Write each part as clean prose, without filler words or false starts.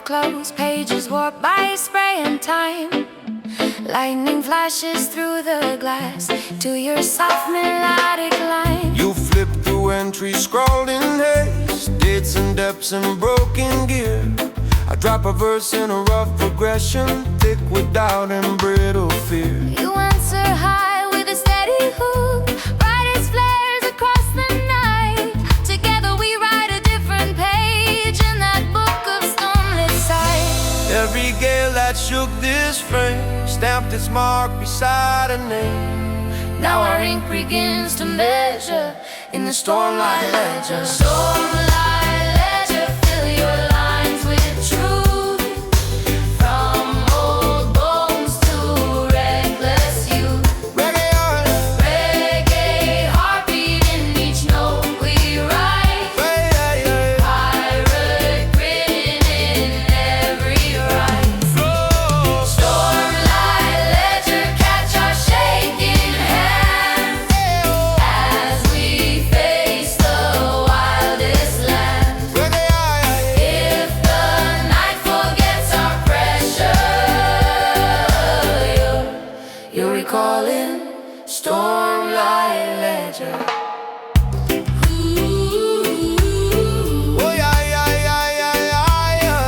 of closed pages warped by spray and time. Lightning flashes through the glass to your soft melodic line. You flip through entries scrawled in haste, dates and depths and broken gear. I drop a verse in a rough progression, thick with doubt and brittle fear. You answer high with a steady hoop, bright as flares across the night. Together we write a different page in that book of stormlit sight. Every gale that shook this frame stamped its mark beside a name. Now our ink begins to measure in the stormlight ledger. Stormlight ledger, fill your lines with truth. From old bones to reckless youth. Reggae heartbeat in each note we write. Pirate grin in every rhyme. Stormlight ledger, catch our shaking hands as we face the wildest land. If the night forgets our pressure, you're recalling Stormlight ledger. Oh yeah, yeah, yeah, yeah, yeah, yeah.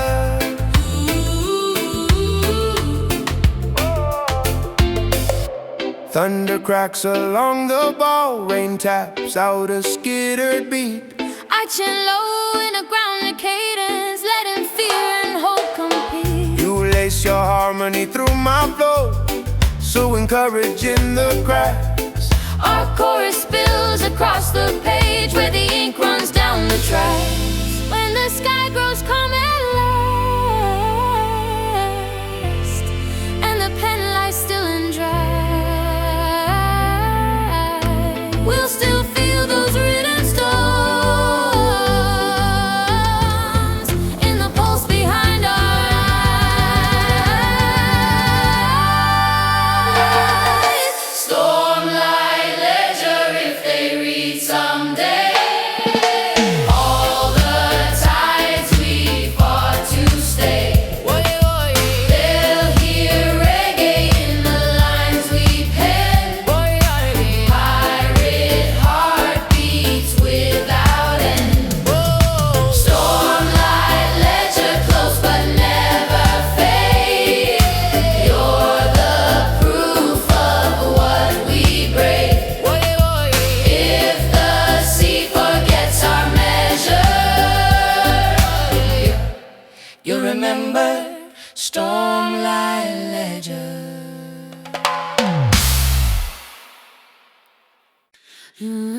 Thunder cracks along the ball, rain taps out a skittered beat. I chin low in a grounded cadence, letting fear and hope compete. You lace your harmony through my flow, so encouraging the cracks. Our chorus spills across the page where the ink runs down the tracks. When the sky grows calm at last, and the pen lies still and dry, we'll still feel those written stones in the pulse behind our eyes. Stormlight ledger, if they read someday, all the tides we fought to stay. They'll hear reggae in the lines we pen. Pirate heartbeats without end. Stormlight ledger, close but never fade. You're the proof of what we break. If the sea forgets our measure, you remember Stormlight ledger. Yeah.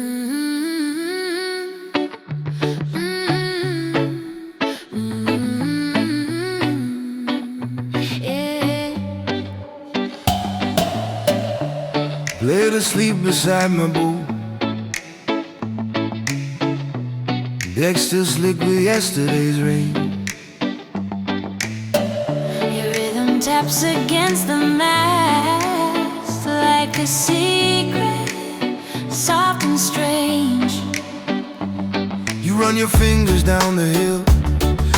Laid asleep beside my boat, deck still slick with yesterday's rain. Your rhythm taps against the mast like a secret, soft and strange. You run your fingers down the hill,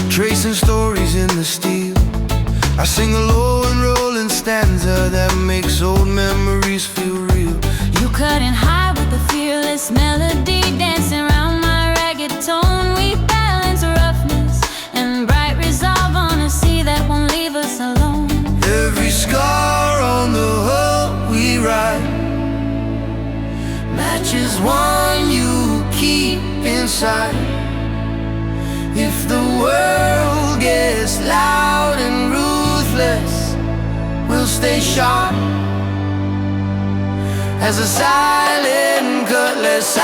tracing stories in the steel. I sing a low and rolling stanza that makes old memories feel real. You couldn't hide with the fearless melody, dancing around my ragged tone. We balance roughness and bright resolve on a sea that won't leave us alone. Every scar on the hull we write matches one you keep inside. If the world gets loud and ruthless, we'll stay sharp as a silent cutlass,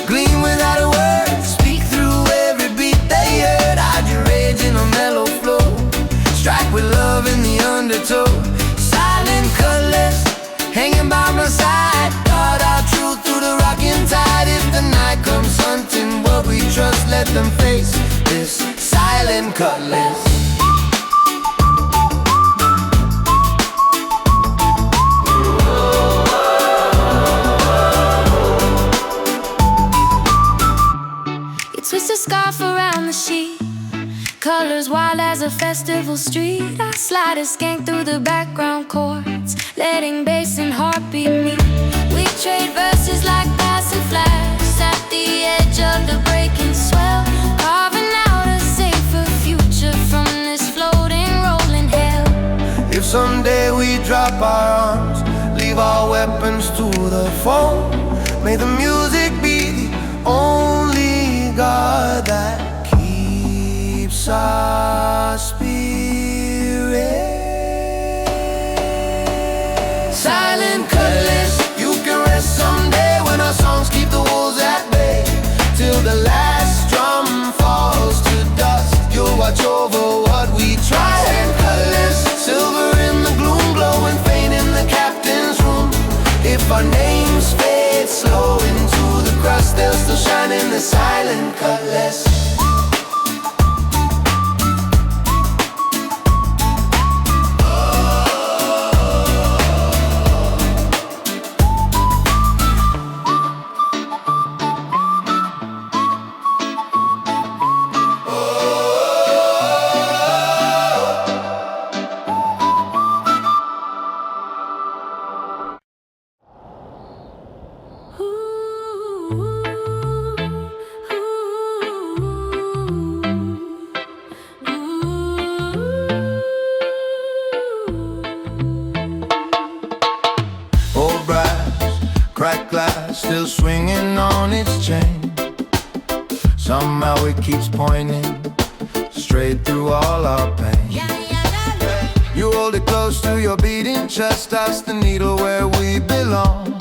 gleam without a word, speak through every beat they heard. Hide your rage in a mellow flow, strike with love in the undertow. Silent cutlass, hanging by my side, guard our truth through the rocking tide. If the night comes hunting what we trust, let them face this silent cutlass. Twist a scarf around the sheet, colors wild as a festival street. I slide a skank through the background chords, letting bass and heartbeat meet. We trade verses like passing flags at the edge of the breaking swell, carving out a safer future from this floating, rolling hell. If someday we drop our arms, leave our weapons to the foe, may the music be the only guard that keeps our spirit. Silent colors, you can rest someday when our songs keep the wolves at bay. Till the last drum falls to dust, you'll watch over what we try. Silent colors, silver in the gloom, glowing faint in the captain's room. If our names fade slow into the crust, they'll still shine in the silent colors. Cracked glass still swinging on its chain. Somehow it keeps pointing straight through all our pain. You hold it close to your beating chest, that's the needle where we belong.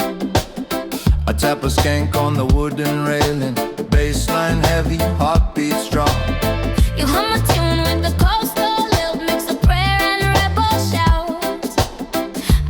I tap a skank on the wooden railing, bassline heavy, heartbeat strong. You hum a tune with the coastal lilt, mix of prayer and rebel shout.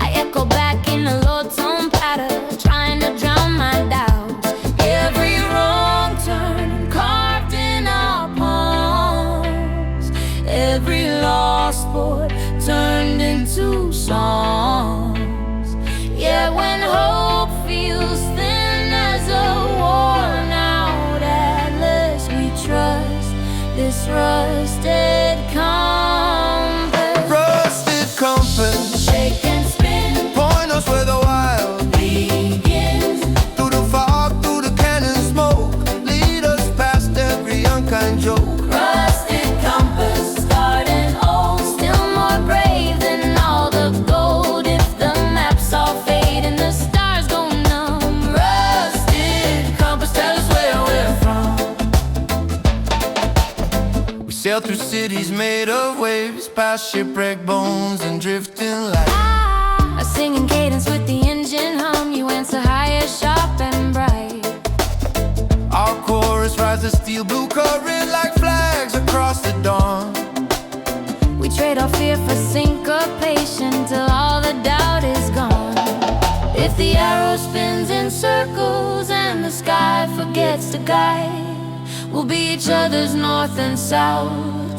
I echo back in a low tone pattern, trying to drown my doubts. Every wrong turn carved in our palms, every lost chord turned into songs. Yeah, when hope feels thin as a worn out atlas, we trust this rusted compass. Rusted compass, Shake and spin, point us where the wild begins. through the fog, through the cannon smoke, lead us past every unkind joke. Rusted compass, scarred and old, still more brave than all the gold. If the maps all fade and the stars go numb, rusted compass, tell us where we're from. We sail through cities made of waves, past shipwreck bones and drifting light. A singing cadence with the engine hum, you answer higher, sharp and bright. Our chorus rises steel blue current like flags across the dawn. We trade our fear for syncopation till all the doubt is gone. If the arrow spins in circles and the sky forgets to guide, we'll be each other's north and south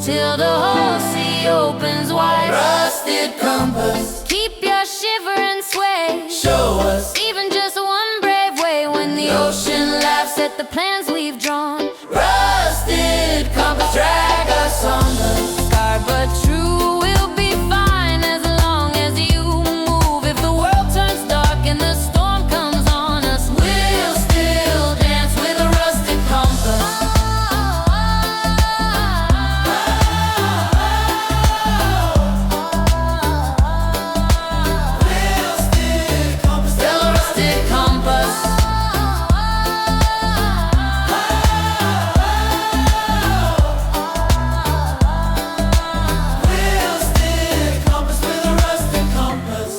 till the whole sea opens wide. Rusted compass, Keep your shiver and sway, show us even just one brave way when the ocean laughs at the plans we've drawn. rusted compass, Drag us on the sky, but true, we'll be fine as long as you move. If the world turns dark and the storm comes on us, we'll still dance with a rusted compass. rusted compass, Still a rusted compass. rusted compass with a rusted compass.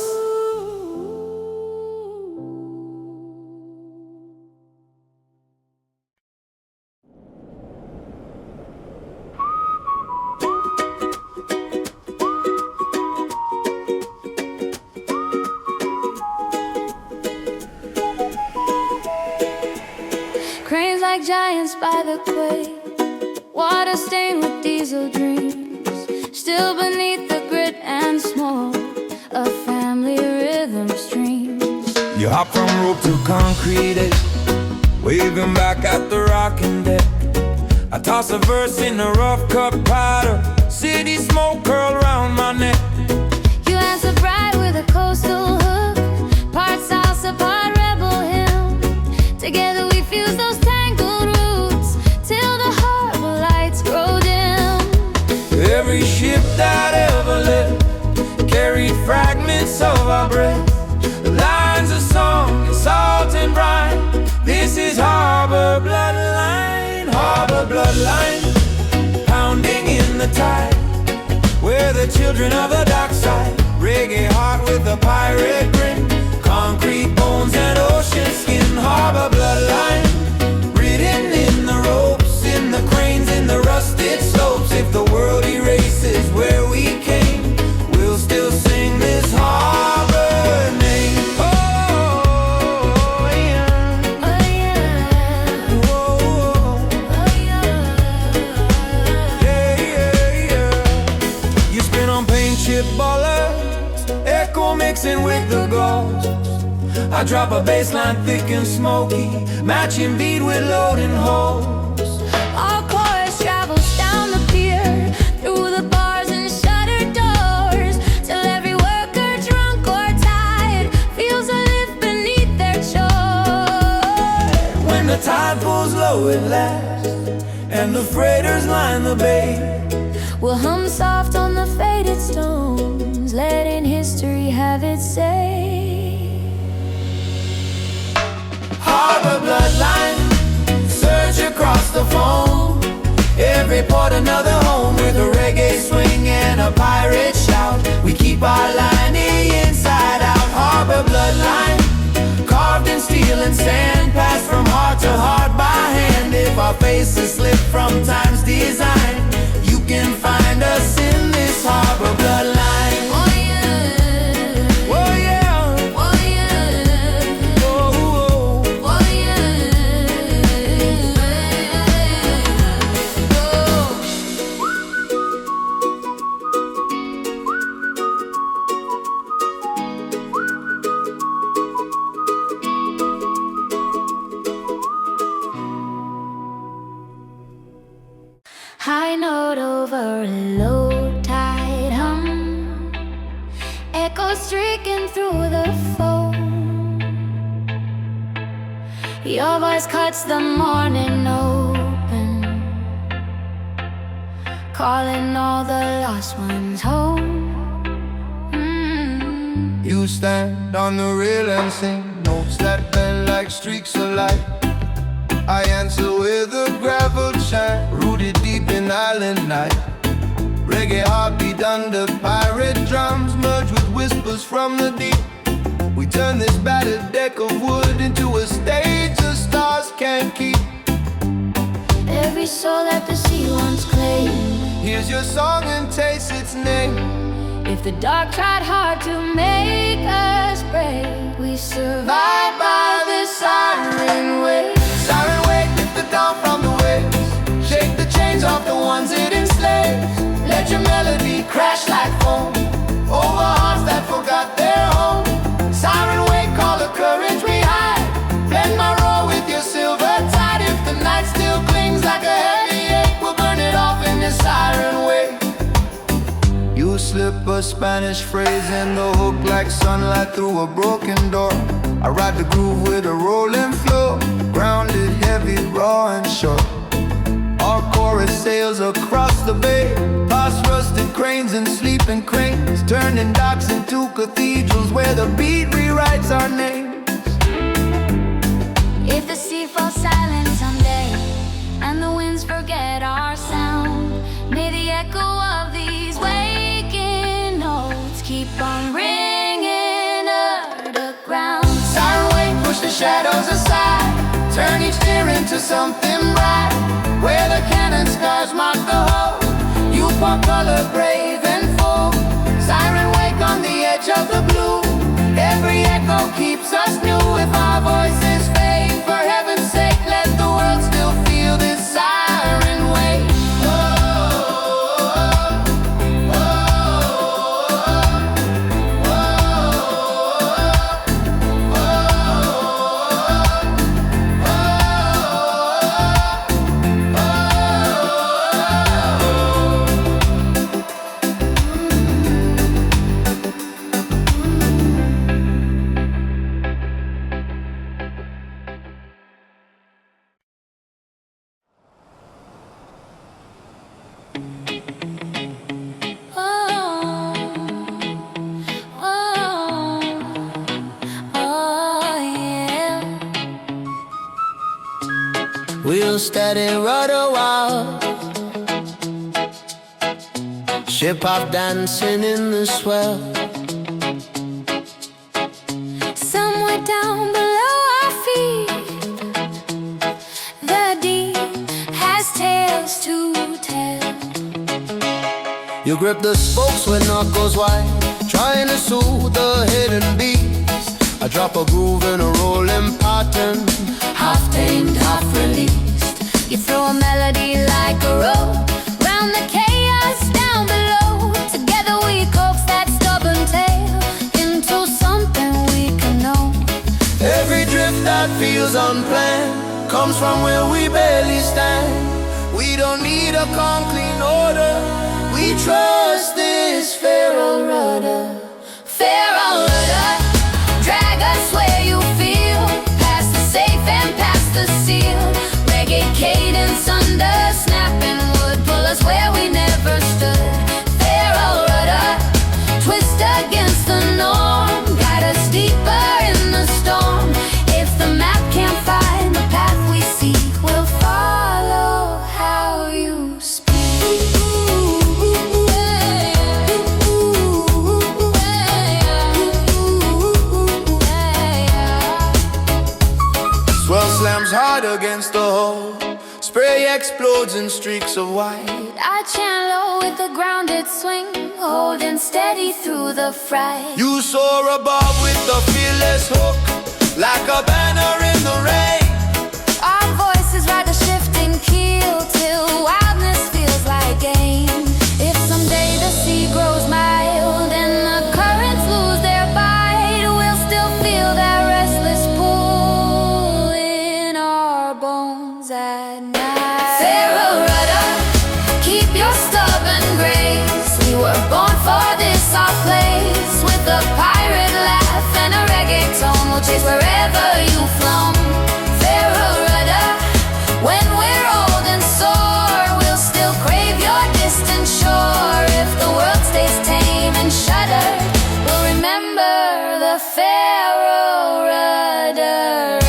Cranes like giants by the quay, water stained with diesel dreams. Still beneath the grit and smoke of family rhythm streams. You hop from rope to concrete, waving back at the rocking deck. I toss a verse in a rough cup powder, city smoke curl round my neck. You answer bright with a coastal hook, part salsa, part rebel hymn. Together we fuse those tangled roots till the harbor lights grow dim. Every ship that ever left carried fragments of our breath, the lines of song in salt and brine. This is harbor bloodline, pounding in the tide. We're the children of the dark side, reggae heart with a pirate grin, concrete bones and ocean skin. Harbor bloodline, written in the ropes, in the cranes, in the rusted slopes. If the world erases where we came, we'll still sing this harbor name. Oh yeah, Oh yeah, whoa, oh yeah. yeah. You spin on paint chip ballers, echo mixing with the ghosts. I drop a bass line thick and smoky, matching beat with loading holes. Our chorus travels down the pier, through the bars and shuttered doors, till every worker, drunk or tired, feels a lift beneath their chores. When the tide pulls low at last, and the freighters line the bay, We'll hum soft on the faded stones, letting history have its say. harbor bloodline, search across the foam. Every port another home, with a reggae swing and a pirate shout. We keep our line inside out. Harbor bloodline, carved in steel and sand, passed from heart to heart by hand. If our faces slip from time's design, you can find us in this harbor bloodline. Oh yeah, Oh yeah, oh yeah, oh, oh. oh yeah. Oh. High note over a low tide hum, echoes streaking through the foam. Your voice cuts the morning open, calling all the lost ones home. You stand on the rail and sing notes that bend like streaks of light. I answer with a gravel chant, rooted deep in island night. Reggae heartbeat under pirate drums, merge with whispers from the deep. We turn this battered deck of wood into a stage the stars can't keep. Every soul that the sea once claimed, Here's your song and taste its name. if the dark tried hard to make us break, we survived by the siren wave. Siren wake, lift the dawn from the waves, shake the chains off the ones it enslaves. Let your melody crash like foam over hearts that forgot their home. Siren wake, call the courage we hide, blend my roar with your silver tide. If the night still clings like a heavy ache, we'll burn it off in this siren wake. You slip a Spanish phrase in the hook like sunlight through a broken door. I ride the groove with a rolling flow, grounded, heavy, raw and short. Our chorus sails across the bay, past rusted cranes and sleeping cranes, turning docks into cathedrals where the beat rewrites our names. If the sea falls silent someday, and the winds forget our sound, may the echo of these waking notes keep on ringing underground. Siren wake, push the shadows aside, turn each tear into something bright. Where the cannon scars mark the hole, you pour color brave and full. Siren wake on the edge of the blue, every echo keeps us new. If our voices fade, for heaven's sake, let the world still feel this siren wake. Oh, oh, oh, oh, oh, oh, oh. a steady rudder while ship off dancing in the swell. Somewhere down below our feet, the deep has tales to tell. You grip the spokes with knuckles wide, trying to soothe the hidden beats. I drop a groove in a rolling pattern, Half tamed, half released. You throw a melody like a rope round the chaos down below. Together we coax that stubborn tail into something we can know. every drift that feels unplanned comes from where we barely stand. We don't need a calm, clean order, we trust this Pharaoh rudder. Pharaoh rudder, drag us where you feel, past the safe and past the seal. Reggae cadence under snapping wood, pull us where we never stood. Pharaoh rudder, twist against the norm, guide us deeper in the storm. If the map can't find the path we seek, we'll follow how you speak. Swell slams hard against the hull, spray explodes in streaks of white. I chant low with a grounded swing, holding steady through the fright. You soar above with the fearless hook, like a banner in the rain. Our voices ride the shifting keel till wildness feels like game. If someday the sea grows mild and the currents lose their bite, we'll still feel that restless pull in our bones at night. Pharaoh rudder, keep your stubborn grace. We were born for this, our place. With a pirate laugh and a reggae tone, we'll chase wherever you've flown. Pharaoh rudder, when we're old and sore, we'll still crave your distant shore. If the world stays tame and shuddered, we'll remember the Pharaoh rudder.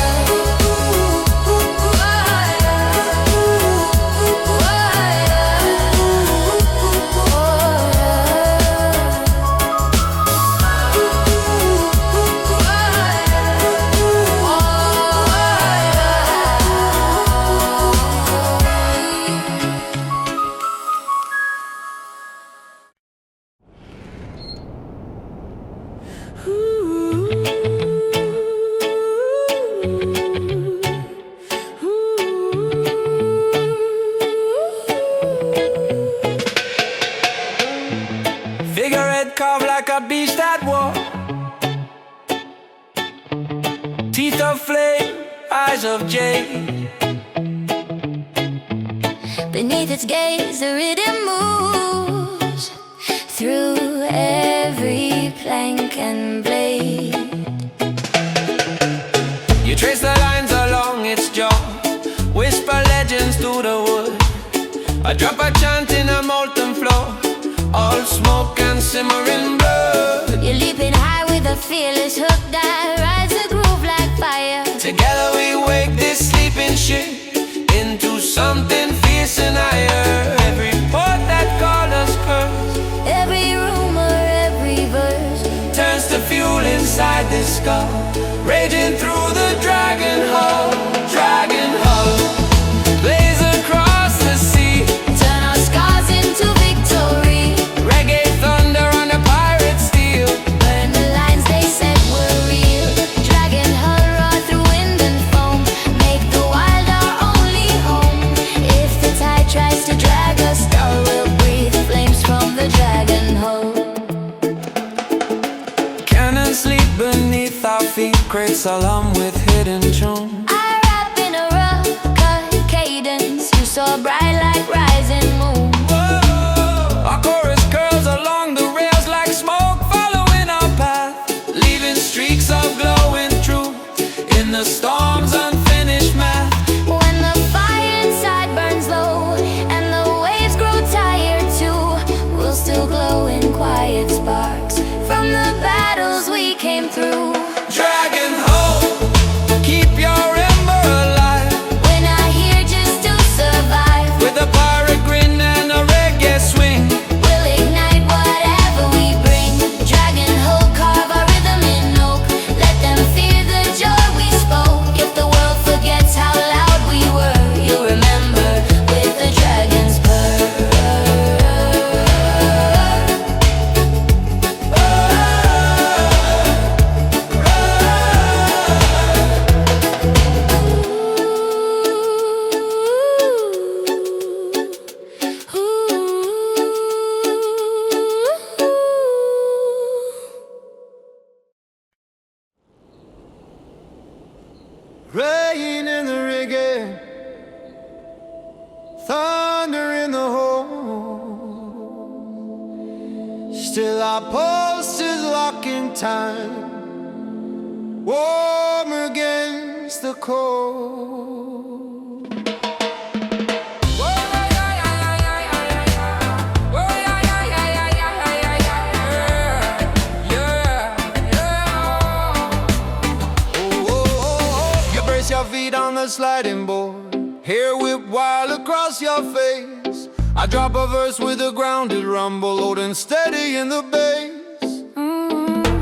Figurehead carved like a beast at war, teeth of flame, eyes of jade. Beneath its gaze, the rhythm moves through every plank and blade. You trace the lines along its jaw, whisper legends through the wood. I drop a chant in a molten floor, all smoke and simmering blood. You're leaping high with a fearless hook that rides the groove like fire. Together we wake this sleeping ship into something fierce and higher. Every port that called us curse, Every rumor, every verse, turns to fuel inside this skull, raging through the dragon hull. Dragon hull, blaze across the sea, turn our scars into victory. reggae thunder on a pirate steel. Burn the lines they said were real. Dragon hull roar through wind and foam, make the wild our only home. If the tide tries to drag us down, we'll breathe flames from the dragon hull. Cannons sleep beneath our feet, crates alarm with hidden tune. I rap in a rough cut cadence, you saw bright like rising moon. Whoa. Our chorus curls along the rails like smoke, following our path, leaving streaks of glowing truth in the storm's unfinished math. When the fire inside burns low and the waves grow tired too, we'll still glow in quiet sparks from the battles we came through. Dragon hull, keep your ember alive. When I hear just Still our pulse is locking time, warm against the cold. You brace your feet on the sliding board, hair whip wild across your face. I drop a verse with a grounded rumble, loading steady in the bass.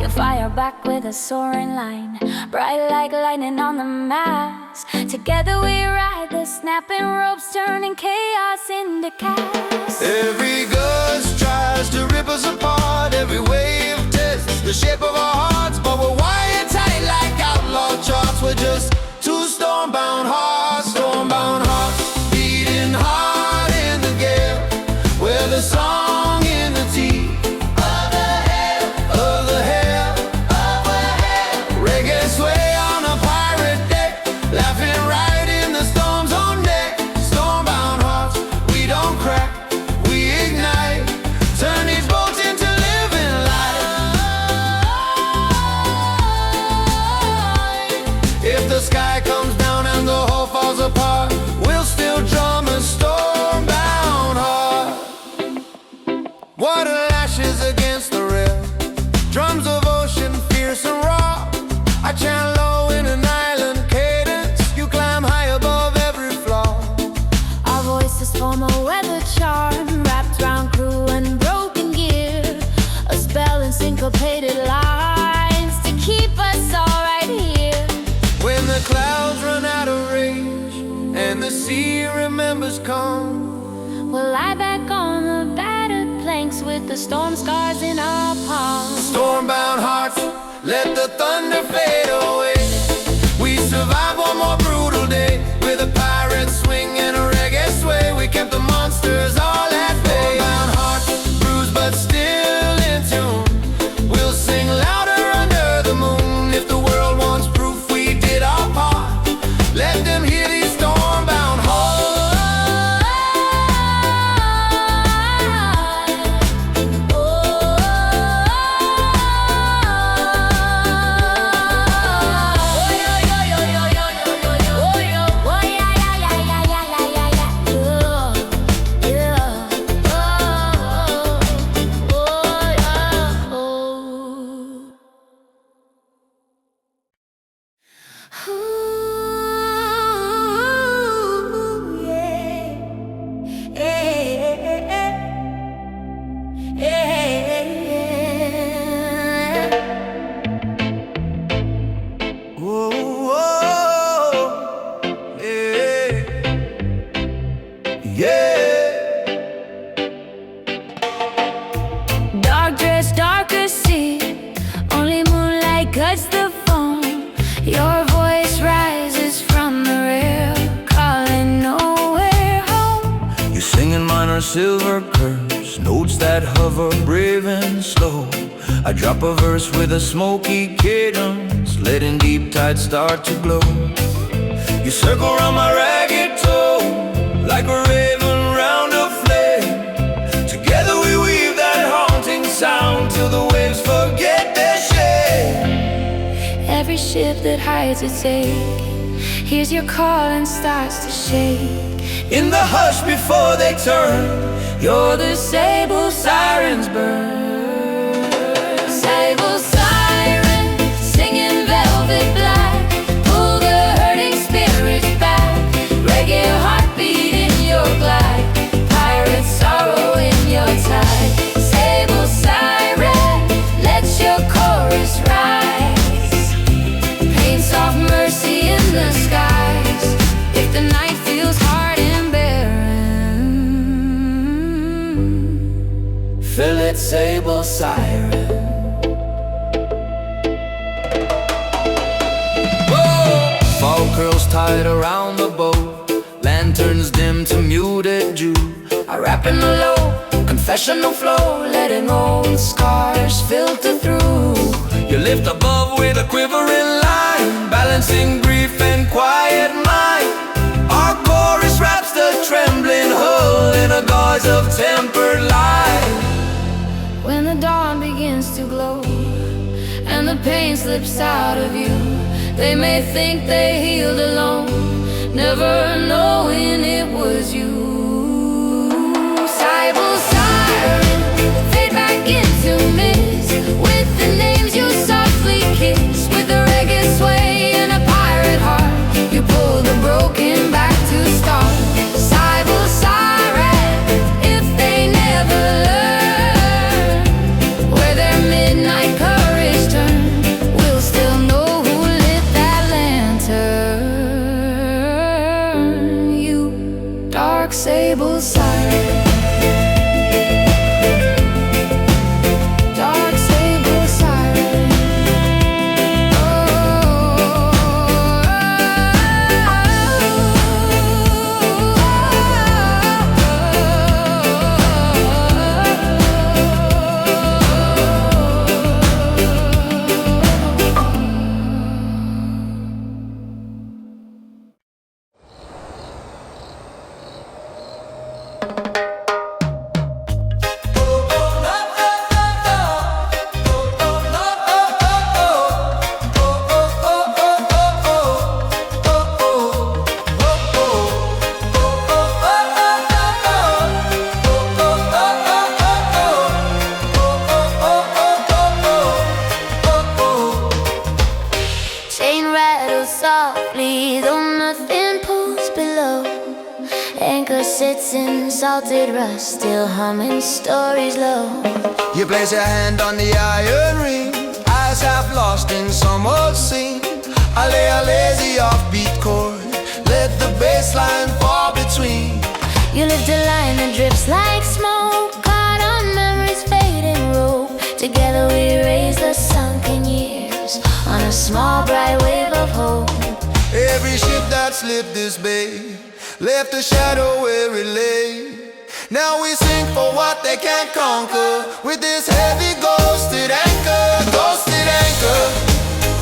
You fire back with a soaring line, bright like lightning on the mast. Together we ride the snapping ropes, turning chaos into chaos. Every gust tries to rip us apart, every wave tests the shape of our hearts. But we're wired tight like outlaw charts, we're just two storm-bound hearts, beating hard in the gale. We're the song in the teeth of the hail, reggae sway on a pirate deck, laughing right in the storm's own neck. Storm-bound hearts, we don't crack, we ignite, turn these boats into living light. If the sky comes down and the whole falls apart, we'll still drum a storm-bound heart. Water lashes against the rail, drums of ocean fierce and raw. I chant low in an island cadence, you climb high above every flaw. Our voices form a weather charm, wrapped round crew and broken gear. A spell in syncopated lines to keep us all right here. When the clouds run out of range and the sea remembers calm, We'll lie back on the battered planks with the storm scars in our palms. storm-bound hearts, let the thunder fade away. We survived one more brutal day with a pirate swing and a reggae sway. We kept the monsters all at bay. Storm-bound hearts, bruised but still in tune, we'll sing louder under the moon. If the world wants proof we did our part, let them hear these storm-bound hearts. Dark dress, darker sea, only moonlight cuts the foam. Your voice rises from the rail, calling nowhere home. You sing in minor silver curves, notes that hover brave and slow. I drop a verse with a smoky cadence, letting deep tides start to glow. You circle round my ragged toe, like a raven round a flame. Together we weave that haunting sound till the waves forget their shame. Every ship that hides its ache hears your call and starts to shake. In the hush before they turn, You're the sable sirens burn. Sable siren, singing velvet black, pull the hurting spirits back. Reggae heartbeat in your glide, pirate sorrow in your tide. Sable siren, let your chorus rise. Paint soft mercy in the skies, if the night feels hard and barren. fill it, sable siren. Fall curls tied around the boat, lanterns dim to muted dew. I rap in the low, confessional flow, letting old scars filter through. You lift above with a quivering line, balancing grief and quiet mind. Our chorus wraps the trembling hull in a gauze of tempered light. When the dawn begins to glow and the pain slips out of you. They may think they healed alone, never knowing it was you. Cyber siren, fade back into mist with the names you softly kiss. With a reggae sway and a pirate heart, you pull the broken back to start. Cyber siren, if they never learn where their midnight courage turned, we'll still know who lit that lantern. You dark sable siren. Softly, though nothing pulls below. Anchor sits in salted rust, still humming stories low. You place your hand on the iron ring, eyes half lost in some old scene. I lay a lazy offbeat chord, let the bass line fall between. You lift a line that drifts like smoke, caught on memory's fading rope. Together we raise the sunken years on a small bright wave of hope. Every ship that slipped this bay left a shadow where it lay. Now we sing for what they can't conquer with this heavy ghosted anchor. Ghosted anchor,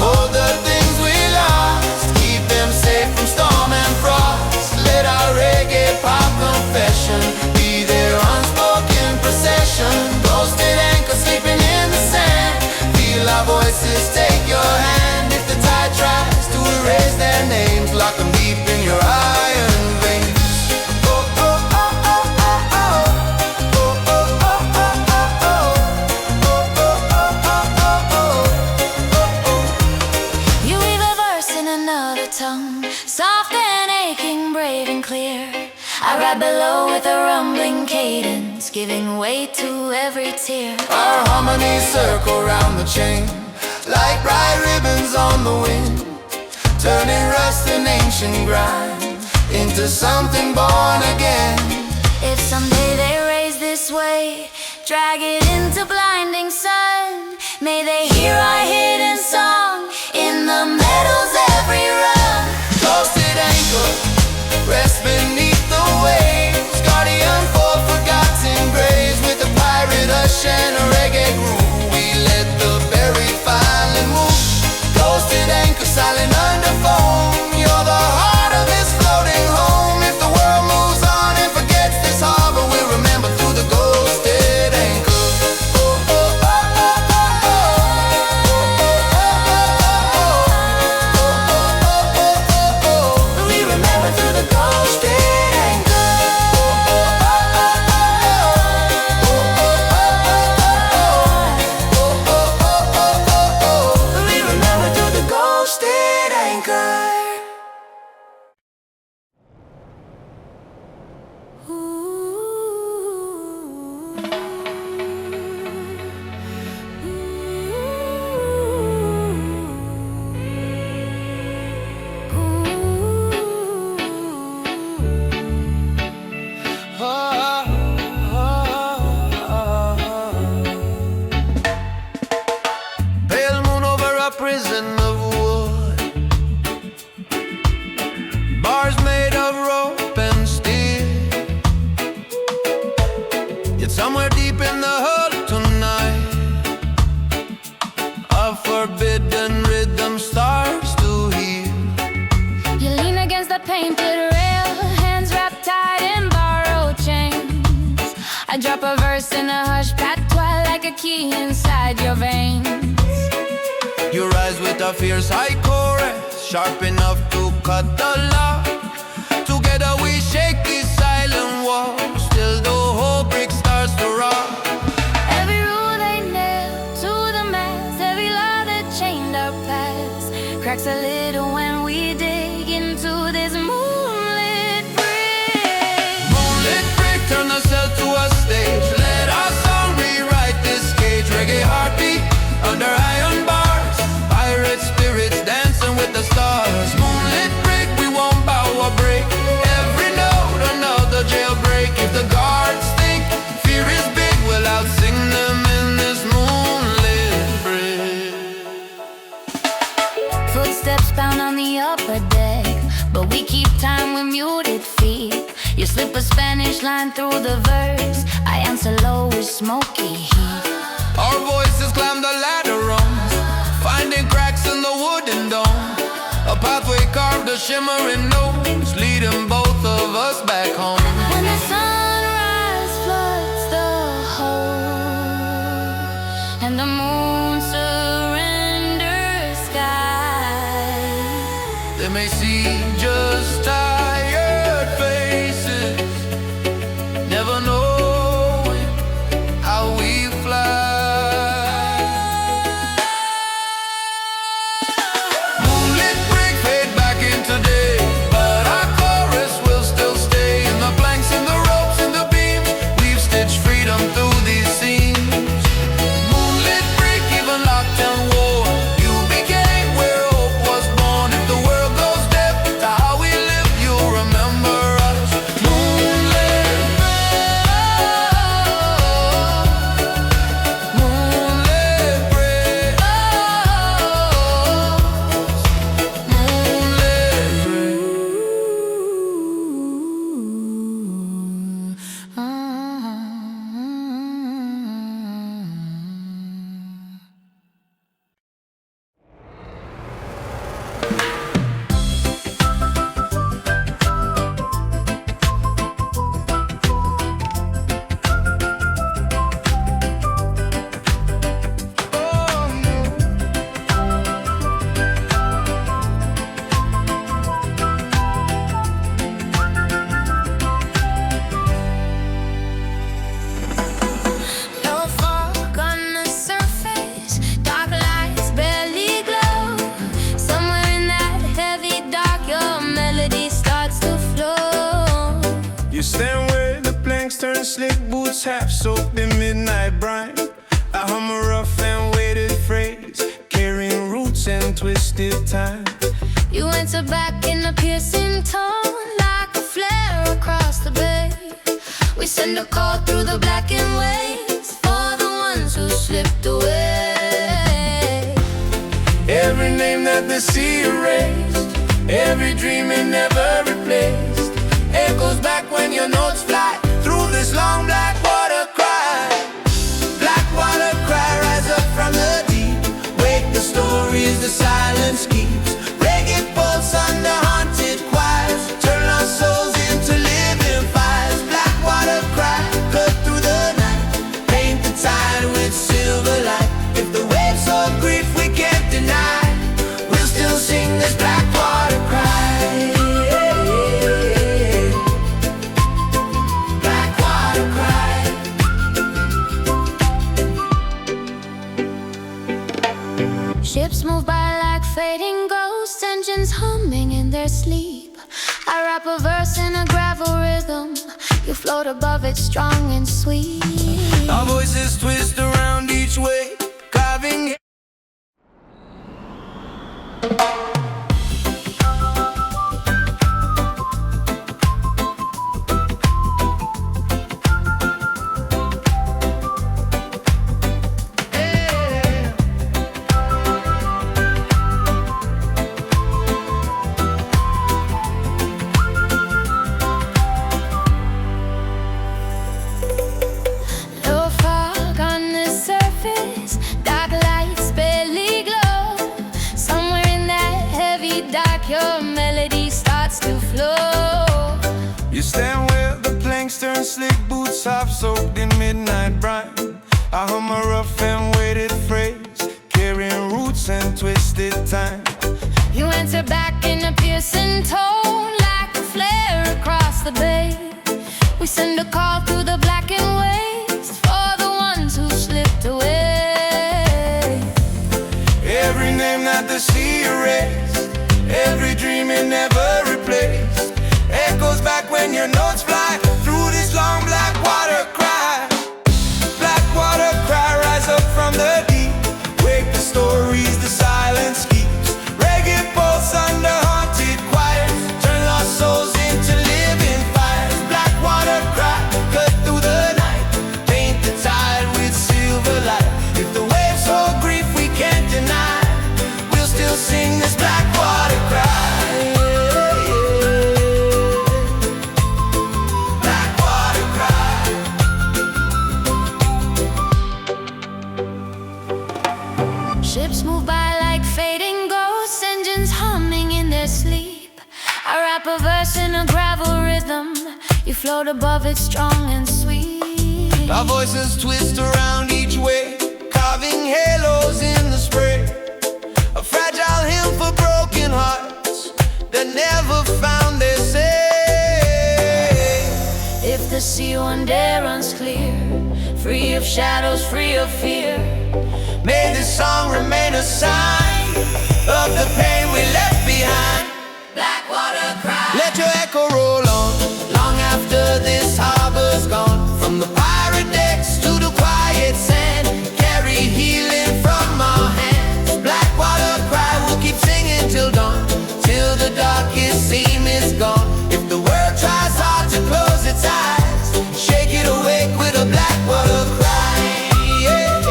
hold the things we lost, keep them safe from storm and frost. Let our reggae-pop confession be their unspoken procession. Ghosted anchor sleeping in the sand, feel our voices take your hand. If the tide tries to erase their names, lock them deep in your iron veins. You weave a verse in another tongue, soft and aching, brave and clear. I ride below with a rumbling cadence, giving way to every tear. Our harmonies circle round the chain like bright ribbons on the wind, turning rust and ancient grind into something born again. If someday they raise this way, drag it into blinding sun, may they hear our hidden song in the meadow's every run. Ghosted anchor, rest beneath the waves, guardian for forgotten graves. With a pirate hush and a reggae groove, we let the buried finally move. Ghosted anchor, silent under foam, you're the heart of this floating home. If the world moves on and forgets this harbor, we'll remember through the ghosted anchor. Oh, oh, oh, oh, oh, oh. melody inside your veins. You rise with a fierce high chorus, sharp enough to cut the lock. Together we shake these silent walls, till the whole brick starts to rock. Every rule they nailed to the mast, every law that chained our past, cracks a little when we dig into this moonlit brick. Moonlit brick, turn the cell to a stage. Let our song rewrite this cage. Reggae heartbeat under iron bars, pirate spirits dancing with the stars. Moonlit brick, we won't bow or break. Every note another jailbreak. If the guards think fear is big, we'll outsing them in this moonlit brick. Footsteps pound on the upper deck, but we keep time with muted feet. You slip a Spanish line through the verse, I answer low with smoky heat. Our voices climb the ladder rungs, finding cracks in the wooden dome. A pathway carved a shimmering notes, leading both of us back home. When the sunrise floods the whole, and the moon surrenders sky, They may see just tired faces, never knowing how we fly. Moonlit brick fade back into day, but our chorus will still stay. In the planks, in the ropes, in the beams, we've stitched freedom through these seams. Moonlit brick, even locked and worn, you became where hope was born. If the world goes deaf to how we live, you'll remember us. Moonlit brick, moonlit brick, moonlit brick. No fog on the surface, dark lights barely glow. Somewhere in that heavy dark, your melody starts to flow. You stand where the planks turn slick, boots half soaked in midnight brine. I hum a rough and weighted phrase, carrying roots and twisted time. You enter back in a piercing tone, like a flare across the bay. We send a call through the blackened waves for the ones who slipped away. Every name that the sea erased, every dream it never replaced, echoes back when your notes fly through this long black water cry. Black water cry, rise up from the deep. Wake the stories the silence keeps. Reggae pulse under haunted choirs, turn our souls into living fires. Black water cry, cut through the night, paint the tide with silver light. If the waves of grief we can't deny, we'll still sing this black water cry. Black water cry. Ships move by like fading ghosts, engines humming in their sleep. I rap a verse in a gravel rhythm, you float above it strong and sweet. Our voices twist around each way, carving. No fog on the surface, dark lights barely glow. Somewhere in that heavy dark, your melody starts to flow. You stand where the planks turn slick, boots half soaked in midnight brine. I hum a rough and weighted phrase, carrying roots and twisted time. You answer back in a piercing tone, like a flare across the bay. We send a call through the blackened waves for the ones who slipped away. Every name that the sea erased, every dream it never replaced, echoes back when your notes fly through this long black water cry. Black water cry, rise up from the deep, wake the stories the silence keeps. Reggae pulse under haunted choirs, turn lost souls into living fires. Black water cry, cut through the night, paint the tide with silver light. If the waves hold grief we can't deny, we'll still sing this black water cry. Black water cry. Ships move by like fading ghosts, engines humming in their sleep. I rap a verse in a gravel rhythm, you float above it strong and sweet. Our voices twist around each way, carving halos in the spray. A fragile hymn for broken hearts that never found their say. If the sea one day runs clear, free of shadows, free of fear, may this song remain a sign of the pain we left behind. black water cry. Let your echo roll on, long after this harbor's gone. From the pirate decks to the quiet sand, carry healing from our hands. Black water cry, we'll keep singing till dawn, till the darkest seam is gone. If the world tries hard to close its eyes, shake it awake with a black water cry. Yeah.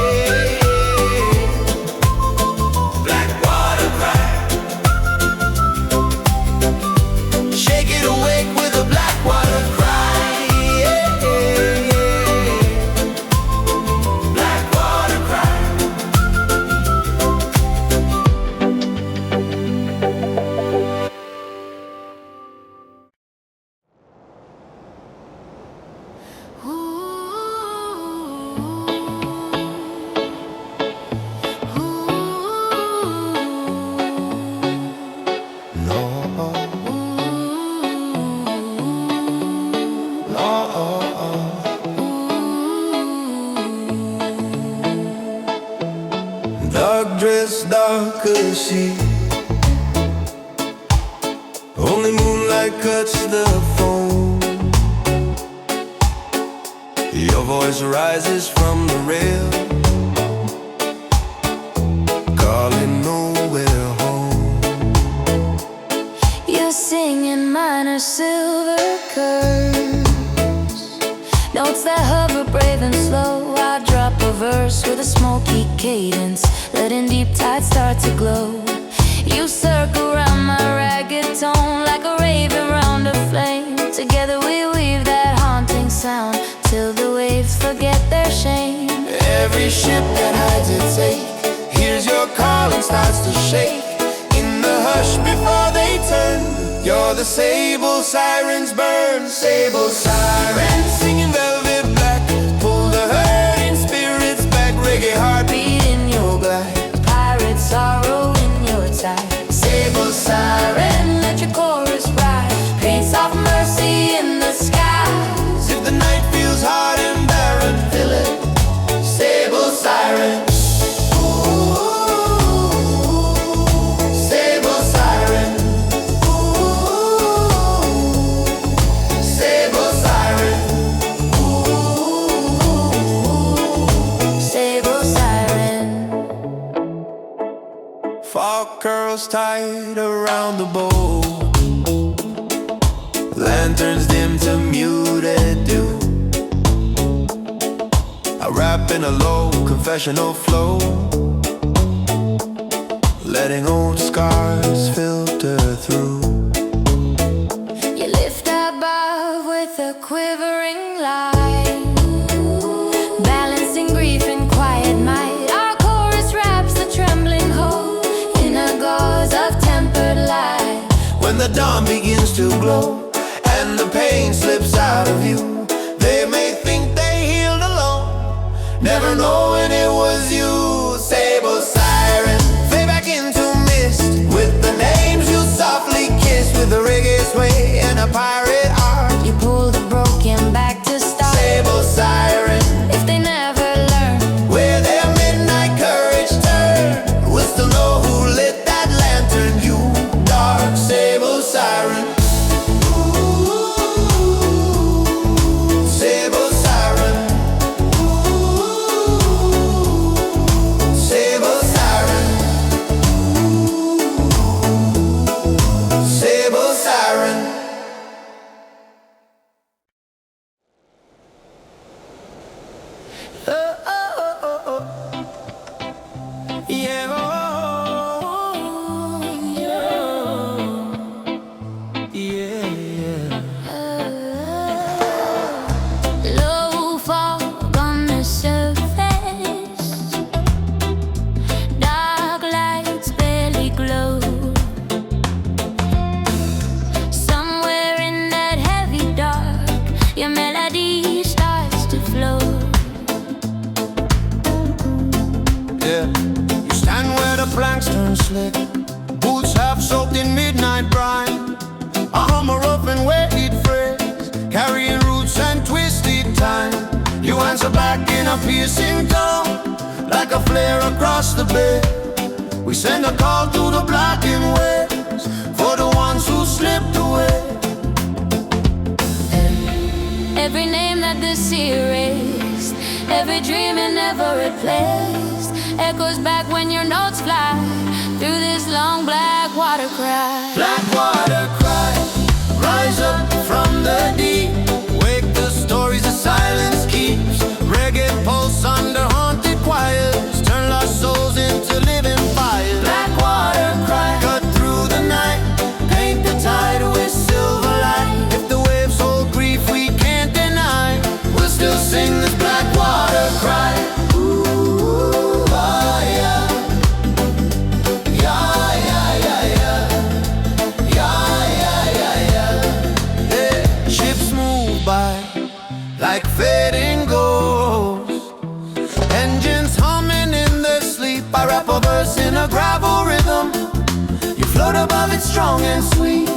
Black water cry. Shake it awake with a black water cry. Yeah. Black water cry. Dark dress, dark as she, only moonlight cuts the foam. Your voice rises from the rail, calling nowhere home. You're singing minor silver curves, notes that hover brave and slow. I drop a verse with a smoky cadence, letting deep tides start to glow. You circle around my ragged tone like a raven round a flame. Together we weave that haunting sound till the waves forget their shame. Every ship that hides its ache hears your call and starts to shake. In the hush before they turn, you're the sable sirens burn. Sable sirens singing velvet black, pull the hurting spirits back. Reggae heartbeat in your glide, Pirate sorrow in your tide. sable siren. Let your chorus rise, paint soft mercy in the skies. If the night feels hard and barren, fill it, sable siren. Sable siren. Sable siren. Sable siren. Fog curls tight around the bow, lanterns dim to muted dew. I rap in a low confessional flow, letting old scars filter through. You lift above with a quivering light, balancing grief and quiet might. Our chorus wraps the trembling hope in a gauze of tempered light. When the dawn begins to glow and the pain slips out of you, they may think they healed alone. never knowing it was you. Sable siren, fade back into mist, with the names you softly kissed, with a reggae sway and a pirate art. You pull the broken back to start. Sable siren, If they never learn, where their midnight courage turned, we'll still know who lit that lantern. You dark sable siren. Sable siren. Sable siren. Sable siren. Yeah, oh, yeah, yeah. low fog on the surface, dark lights barely glow. Somewhere in that heavy dark, your melody starts to flow. Yeah. You stand where the planks turn slick, boots half soaked in midnight brine, a hummer rough and weighted phrase, carrying roots and twisted time. You answer back in a piercing tone, like a flare across the bay. We send a call to the blackened waves, for the ones who slipped away. Every name that the sea erased, every dream it never replaced, echoes back when your notes fly through this long black water cry. Black water cry, rise up from the deep, wake the stories the silence keeps. Reggae pulse under haunted choirs, turn lost souls into living fires. Black water cry, cut through the night, paint the tide with silver light. If the waves hold grief we can't deny, we'll still sing this black water cry. Ooh, ah, yeah. Yeah, yeah, yeah, yeah. Yeah, yeah, yeah, yeah. Yeah. Ships move by like fading ghosts, engines humming in their sleep. I rap a verse in a gravel rhythm, you float above it strong and sweet.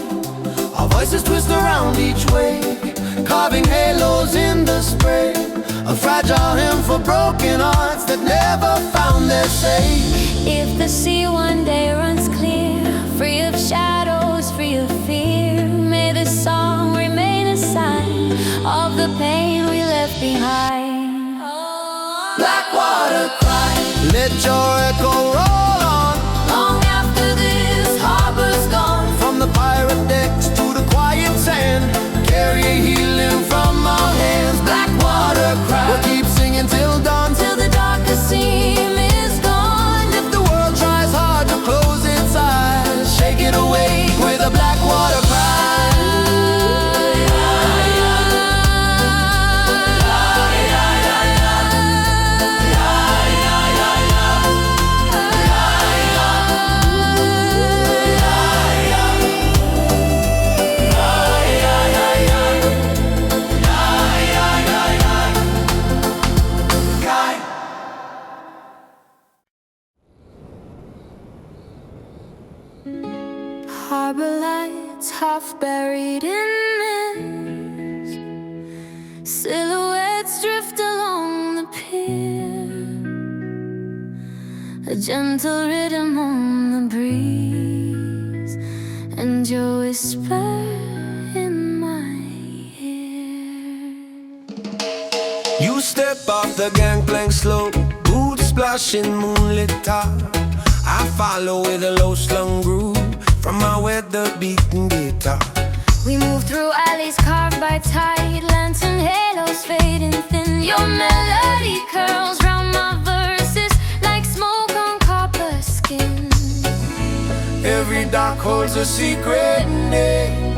Our voices twist around each wave, carving halos in the spray, a fragile hymn for broken hearts that never found their safe. If the sea one day runs clear, free of shadows, free of fear, may this song remain a sign of the pain we left behind. Black water cry, let your echo roll on, Long after this harbor's gone, from the pirate decks to the quiet sand, carry healing from our hands. Black water cry, we'll keep singing till dawn, till the darkest seam is gone. if the world tries hard to close its eyes, shake it away with a black water cry. Harbor lights half buried in mist, silhouettes drift along the pier, a gentle rhythm on the breeze, and your whisper in my ear. You step off the gangplank slow, boots splashing moonlit top. I follow with a low slung groove from my weather-beaten guitar. We move through alleys carved by tide, lantern halos fading thin. Your melody curls round my verses like smoke on copper skin. Every dark holds a secret name.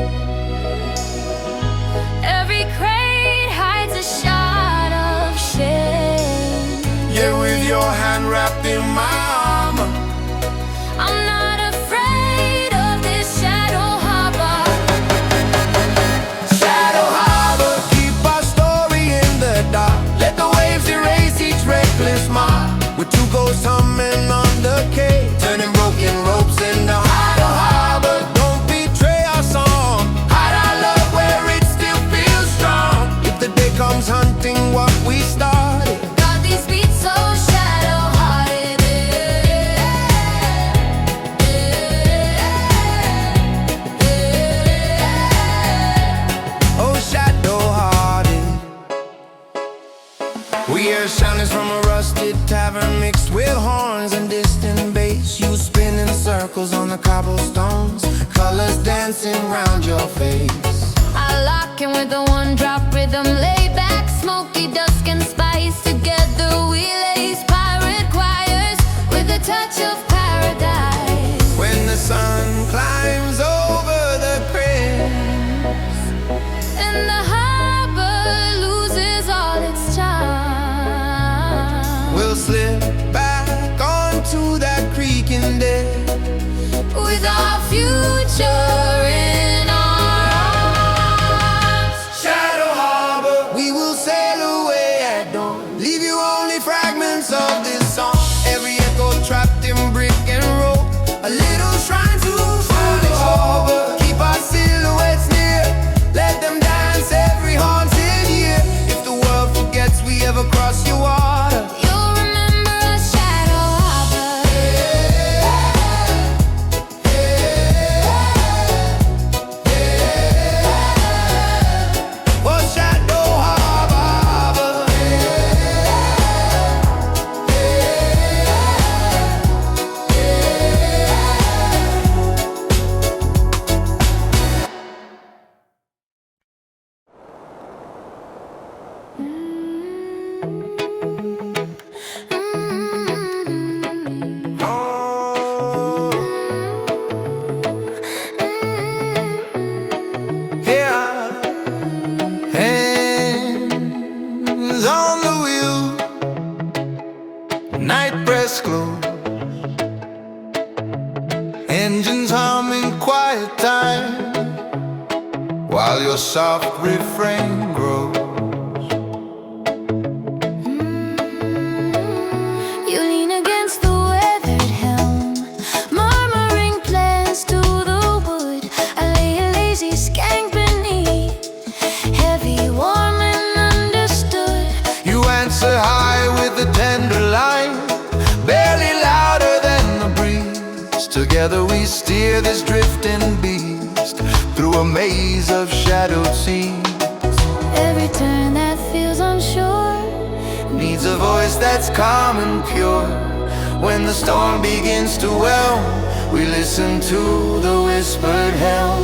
Every crate hides a shot of shame. Yeah, with your hand wrapped in my armor, I'm not afraid of this shadow harbor. Shadow Harbor, keep our story in the dark. Let the waves erase each ray crowded tavern mixed with horns and distant bass. You spin in circles on the cobblestones, colors dancing round your face. I lock in with the one-drop rhythm, lay back, smoky dusk and spice. Together we lace pirate choirs with a touch of paradise. When the sun climbs over the crest and the harbor loses all its charm, we'll slip back onto that creaking deck with our future in our arms. Shadow Harbor, we will sail away at dawn, leave you only fragments of this song. Every echo trapped in brick and roll, a little shrine to Shadow Harbor. Keep our silhouettes near, let them dance every haunted year. If the world forgets we ever cross your water, You'll remember us, Shadow Harbor. oh Shadow Harbor. Yeah, hands on the wheel, night press close, engines humming quiet time, while your soft refrain grows. You lean against the weathered helm, murmuring plans to the wood. I lay a lazy skank beneath, heavy, warm and understood. You answer high with a tender line, barely louder than the breeze. Together we steer this drifting beast through a maze of shadowed scenes. Every turn that feels unsure Needs a voice that's calm and pure. When the storm begins to whelm, we listen to the whispered helm.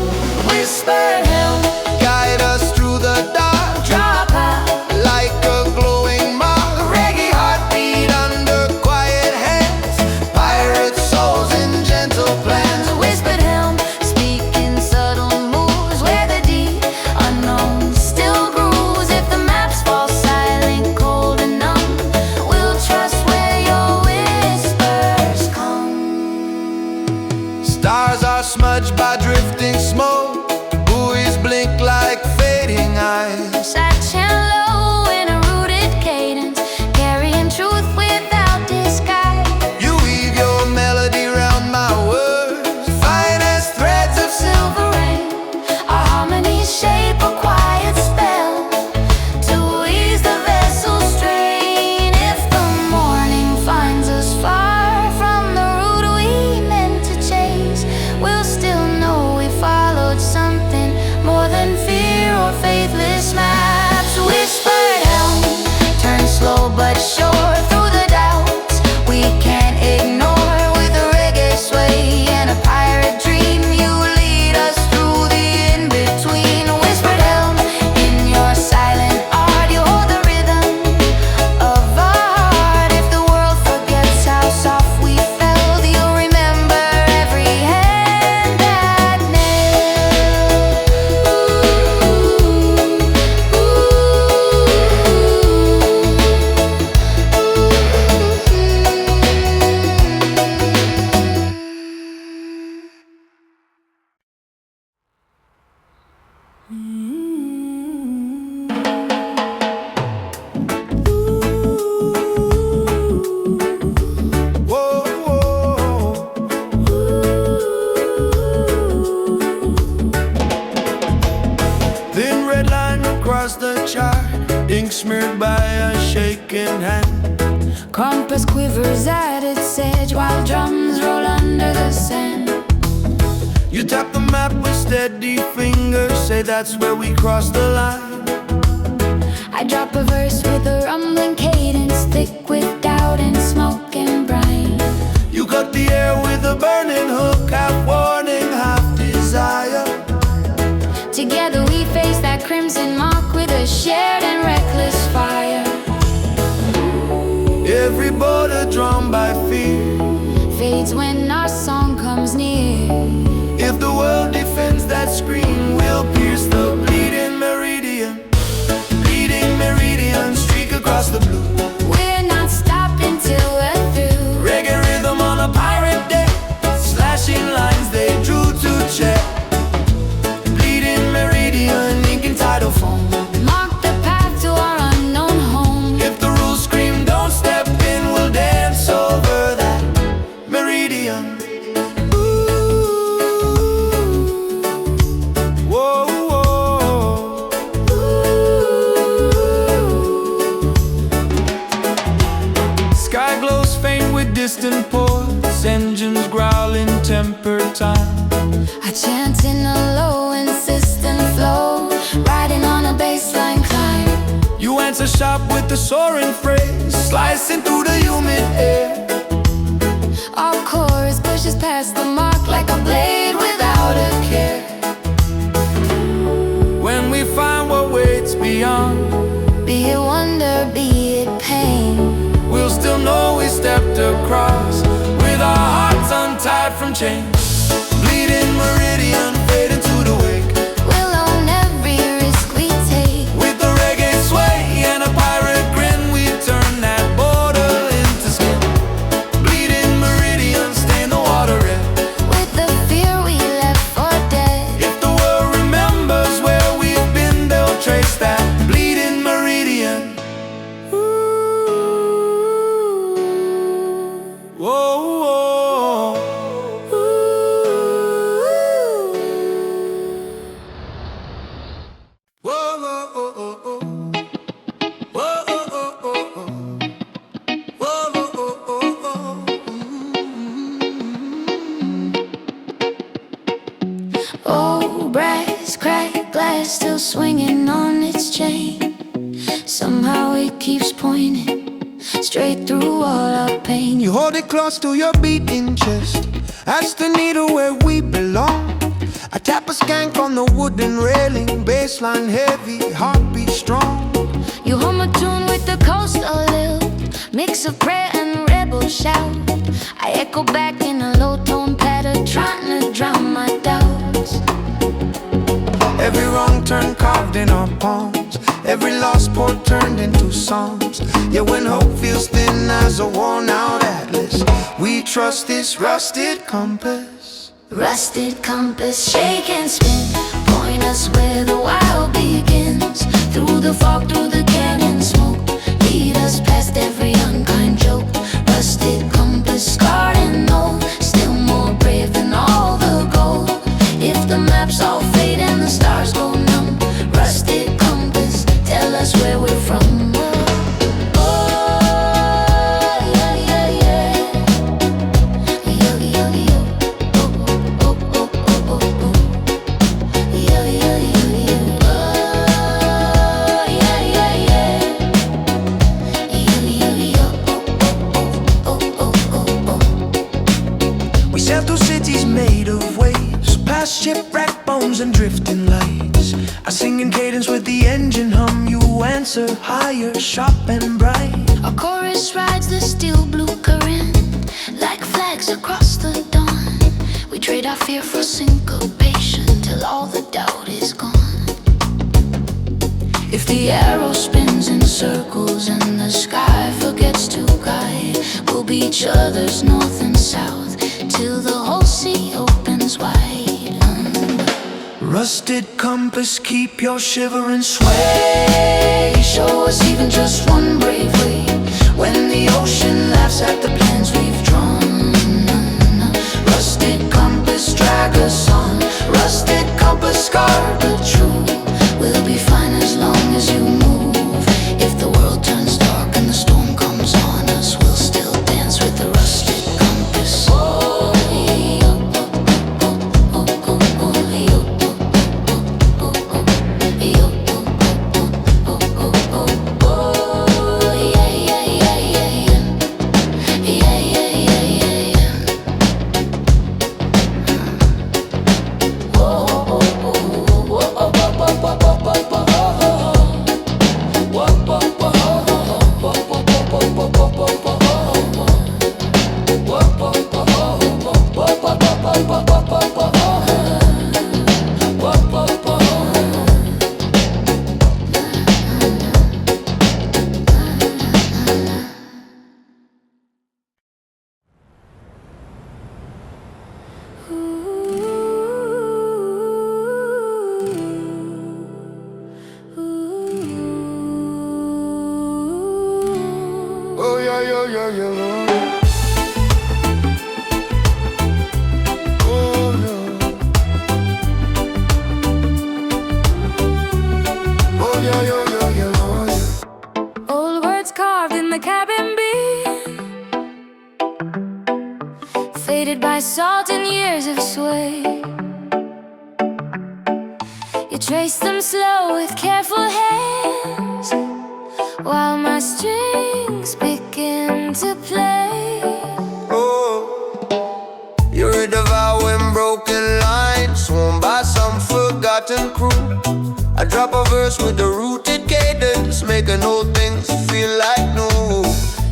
Whispered helm, guide us through the dark. drop out. Like a glowing mark, reggae heartbeat under quiet hands, pirate souls in gentle plans. Whispered helm, speaking subtle moves where the deep unknown still grooves. If the maps fall silent, cold and numb, we'll trust where your whispers come. Stars are smudged by drifting smoke, buoys blink like fading eyes. Satch and low in a rooted cadence, carrying truth without disguise. You weave your melody round my words, fine as threads of silver. Silver rain, our harmonies shape a quiet spell to ease the vessel's strain. If the morning finds us far from the route we meant to chase, we'll still know we followed something more than fear or faithless maps. Whispered helm, turn slow but sure through the doubts we can't ignore. With a reggae sway and a pirate dream, you lead us through the in-between. Whispered helm, in your silent art, you hold the rhythm of our heart. If the world forgets how soft we felt, you'll remember every hand that Whoa, whoa. Thin red line across the chart, ink smeared by a shaking hand. compass quivers at its edge while drums roll under the sand. You tap the map with steady fingers, say that's where we cross the line. I drop a verse with a rumbling cadence, thick with doubt and smoke and brine. You cut the air with a burning hook, half warning, half desire. Together we face that crimson mark with a shared and reckless fire. Every border drawn by fear Fades when our song comes near. If the world defends that scream, we'll pierce the bleeding meridian. Bleeding meridian, streak across the blue. We're not stopping till we're through. Reggae rhythm on a pirate day, slashing lines they drew to check. Bleeding meridian, ink and tidal foam. Mark the path to our unknown home. If the rules scream don't step in, we'll dance over that meridian. Whoa, whoa. Sky glows faint with distant ports, engines growling tempered time. I chant in a low, insistent flow, riding on a bassline climb. You answer sharp with the soaring phrase, slicing through the humid air. Our chorus pushes past the mark like a blade without a care. When we find what waits beyond, Be it wonder, be it pain, we'll still know we stepped across, with our hearts untied from chains. Bleeding meridian, fading to the wake. we'll own every risk we take. With the reggae sway and a pirate grin, we turn that border into skin. Bleeding meridian, stain the water red. With the fear we left for dead. If the world remembers where we've been, they'll trace that bleeding meridian. Whoa, whoa. Whoa, whoa, whoa, whoa, whoa. Whoa, whoa, whoa, whoa, whoa. Whoa, whoa, whoa, whoa, whoa. Oh, brass cracked glass still swinging on its chain. Somehow it keeps pointing straight through all our pain. You hold it close to your beating chest. That's the needle where we belong. I tap a skank on the wooden railing, bassline heavy, heartbeat strong. You hum a tune with the coastal lilt, mix of prayer and rebel shout. I echo back in a low tone pattern, trying to drown my doubts. Every wrong turn carved in our palms, every lost port turned into songs. Yeah, when hope feels thin as a worn out atlas, we trust this rusted compass. Rusted compass, shake and spin, point us where the wild begins. Through the fog, through the canyon smoke, lead us past every unkind joke. Rusted compass, scarred and old, still more brave than all the gold. If the maps all fade and the stars go numb, rusted compass, tell us where we're from. We sail through cities made of waves, past shipwreck bones and drifting lights. I sing in cadence with the engine hum, you answer higher, sharp and bright. Our chorus rides the steel blue current, like flags across the dawn. We trade our fear for syncopation, till all the doubt is gone. If the arrow spins in circles and the sky forgets to guide, we'll be each other's north and south, till the whole sea opens wide. Rusted compass, keep your shivering sway. Show us even just one brave way, when the ocean laughs at the plans we've drawn. Rusted compass, drag us on. Rusted compass, scarred but true. We'll be fine as long as you move. If the world turns dark and the storm comes on us, we'll still dance with the rusted compass. yeah, yeah, oh, yeah. Oh, yeah, yeah, yeah, yeah, oh, yeah. Old words carved in the cabin beam, faded by salt and years of sway. You trace them slow with careful hands, while my strings begin to play. Oh, you're a devouring broken line, sworn by some forgotten crew. I drop a verse with a rooted cadence, making old things feel like new.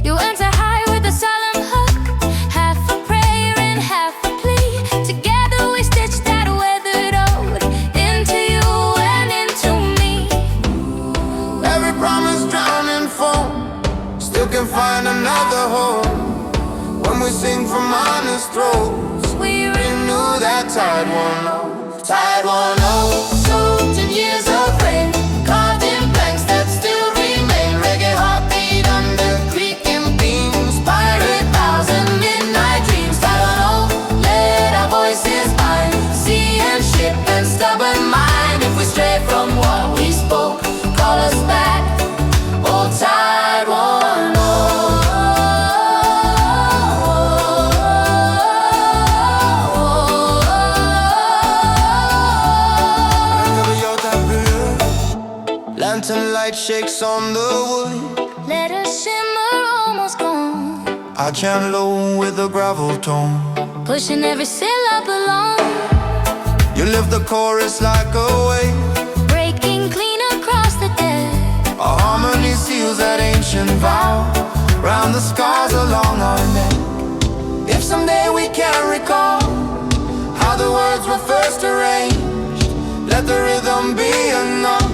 You enter high with a solemn hook, half a prayer and half a plea. Together we stitch that weathered ode into you and into me. Every promise drowned in foam, still can find another home. When we sing from honest throats, We renew that tide one oh, tide one oh. soaked in years of rain, carved in blanks that still remain. Reggae heartbeat under creaking beams, pirate vows and midnight dreams. I don't know, let our voices bind sea and ship and stubborn mind. If we stray from what we spoke, call us back, old tide one Lantern light shakes on the wood, let us shimmer almost gone, I chant low with a gravel tone. pushing every syllable along, You lift the chorus like a wave, breaking clean across the deck. our harmony seals that ancient vow, round the scars along our neck. If someday we can't recall how the words were first arranged, let the rhythm be enough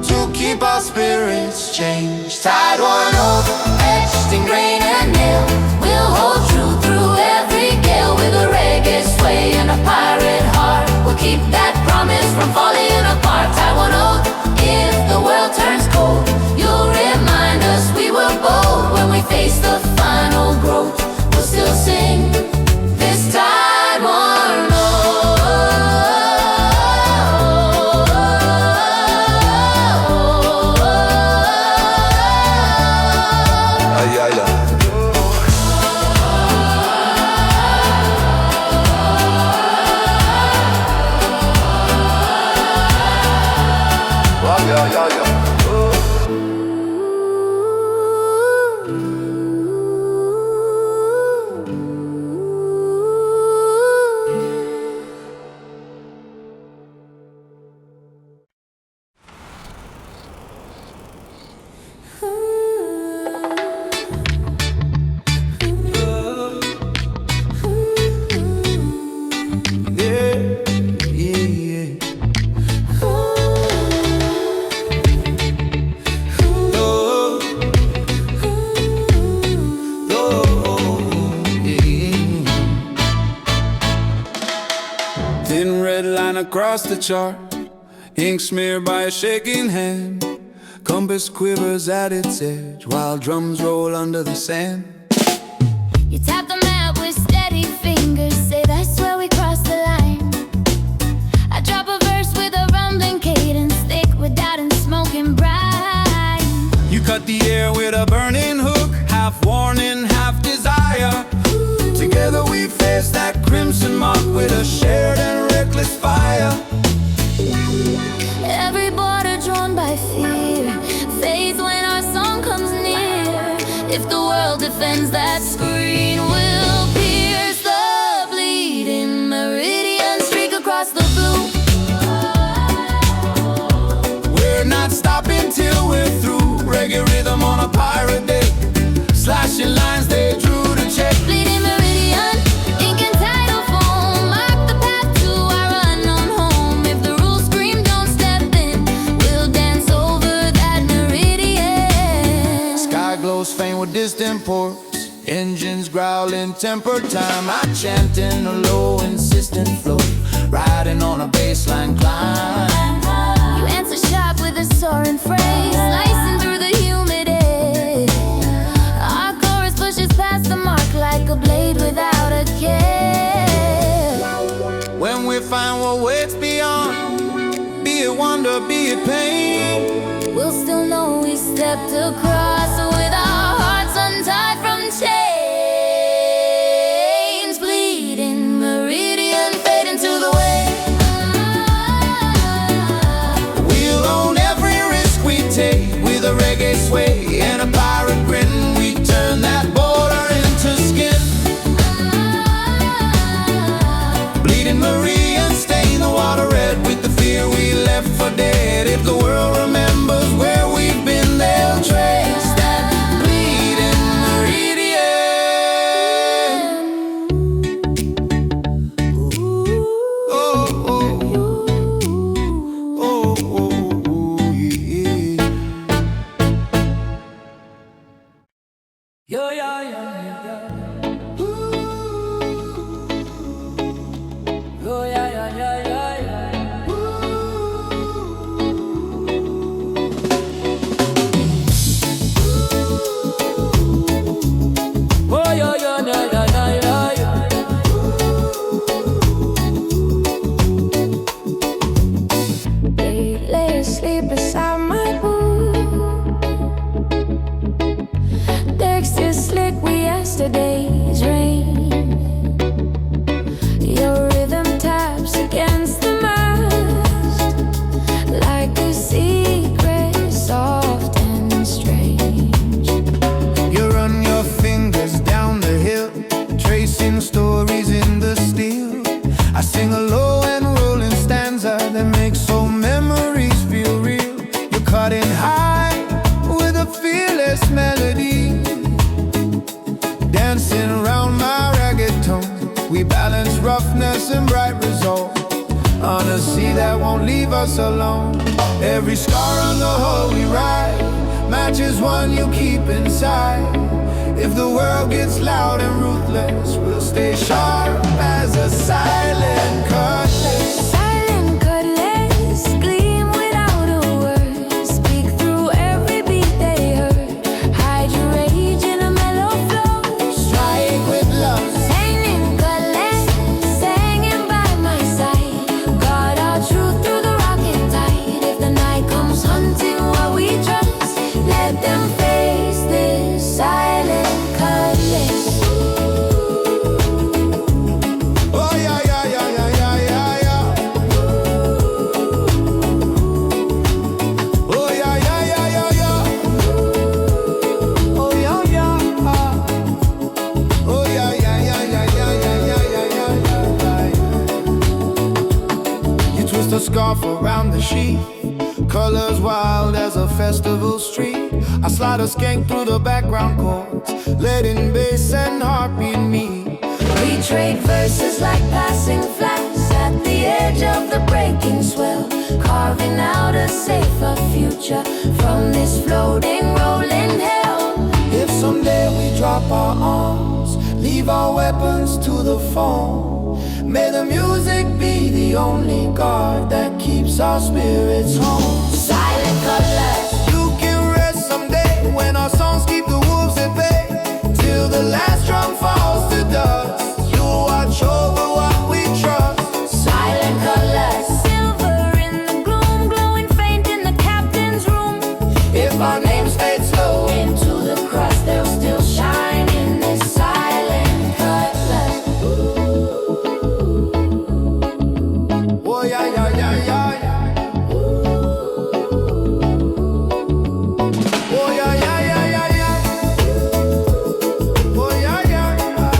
to keep our spirits changed. Tide one over, Etched in grain and nail, we'll hold true through every gale. With a reggae sway and a pirate heart, we'll keep that promise from falling apart. Tide one oath, if the world turns cold, you'll remind us we were bold. When we face the final growth, we'll still sing this tide one ay, ay, ay. Oh, yeah, yeah, yeah. Thin red line across the chart, ink smeared by a shaking hand. Compass quivers at its edge while drums roll under the sand. You tap the map with steady fingers, say that's where we cross the line. I drop a verse with a rumbling cadence, thick with doubt and smoking brine. You cut the air with a burning hook, half warning, half desire. Together we face that crimson mark with a shared and reckless fire. Every border drawn by fear fades when our song comes near. If the world defends that screen, we'll pierce the bleeding meridian, streak across the blue. We're not stopping till we're through. Reggae rhythm on a pirate day, slashing lines they drew to check. Bleeding meridian, ink and tidal foam, mark the path to our unknown home. If the rules scream don't step in, we'll dance over that meridian. Sky glows faint with distant ports, engines growling, tempered time. I chant in a low, insistent flow, riding on a baseline climb. You answer sharp with a soaring phrase, slicing through the humid air. Our chorus pushes pleasure, be it pain. We'll still know we stepped across with our hearts untied from chains, bleeding meridian, fading to the wind. We'll own every risk we take with a reggae sway and a pirate grin. We turn that border into skin. Bleeding Meridian, stain the water red with the fear we left for dead. If the world remembers where we've been, they'll trace that bleeding meridian. Oh, oh, oh, oh, yeah. Yo, yo, yo, yo. Oh, yeah, yeah, yeah, yeah, yeah. Oh, yeah, yeah, yeah, yeah, yeah, yeah. They lay asleep beside my pool. Decks still slick with yesterday's rain. Your rhythm taps against the mast like a secret, soft and strange. You run your fingers down the hill, tracing stories in the steel. I sing a low and rolling stanza that makes old memories feel real. You're cutting high with a fearless melody, dancing around my reggaeton. We balance roughness and bright resolve on a sea that won't leave us alone. Every scar on the hull we ride matches one you keep inside. If the world gets loud and ruthless, we'll stay sharp as a silent cutlass. Silent cutlass gleam without a word, speak through every beat they heard. Hide your rage in a mellow flow. Strike with love. Silent cutlass hanging by my side, guard our truth through the rocking tide. If the night comes hunting what we trust, let them face this silent cutlass. Oh yeah, yeah, yeah, yeah, yeah, yeah, yeah. Oh yeah, yeah, yeah, yeah, yeah. Oh yeah, yeah. Oh yeah, yeah, yeah, yeah, yeah, yeah, yeah, yeah, yeah. You twist a scarf around the sheet, colors wild as a festival street. I slide a skank through the background chords, letting bass and heartbeat meet. We trade verses like passing flags at the edge of the breaking swell, carving out a safer future from this floating, rolling hell. If someday we drop our arms, leave our weapons to the phone, may the music be the only guard that keeps our spirits home. Silent cutlass. You can rest someday when our songs keep the wolves at bay. Till the last drum falls to dust, you watch over what we trust. Silent cutlass. Silver in the gloom, glowing faint in the captain's room. If our names fade slow Into the cross, they'll still shine in this silent cutlass. oh yeah, yeah, yeah, yeah, yeah. Oh yeah, yeah, yeah, yeah, yeah. Oh yeah, yeah, yeah.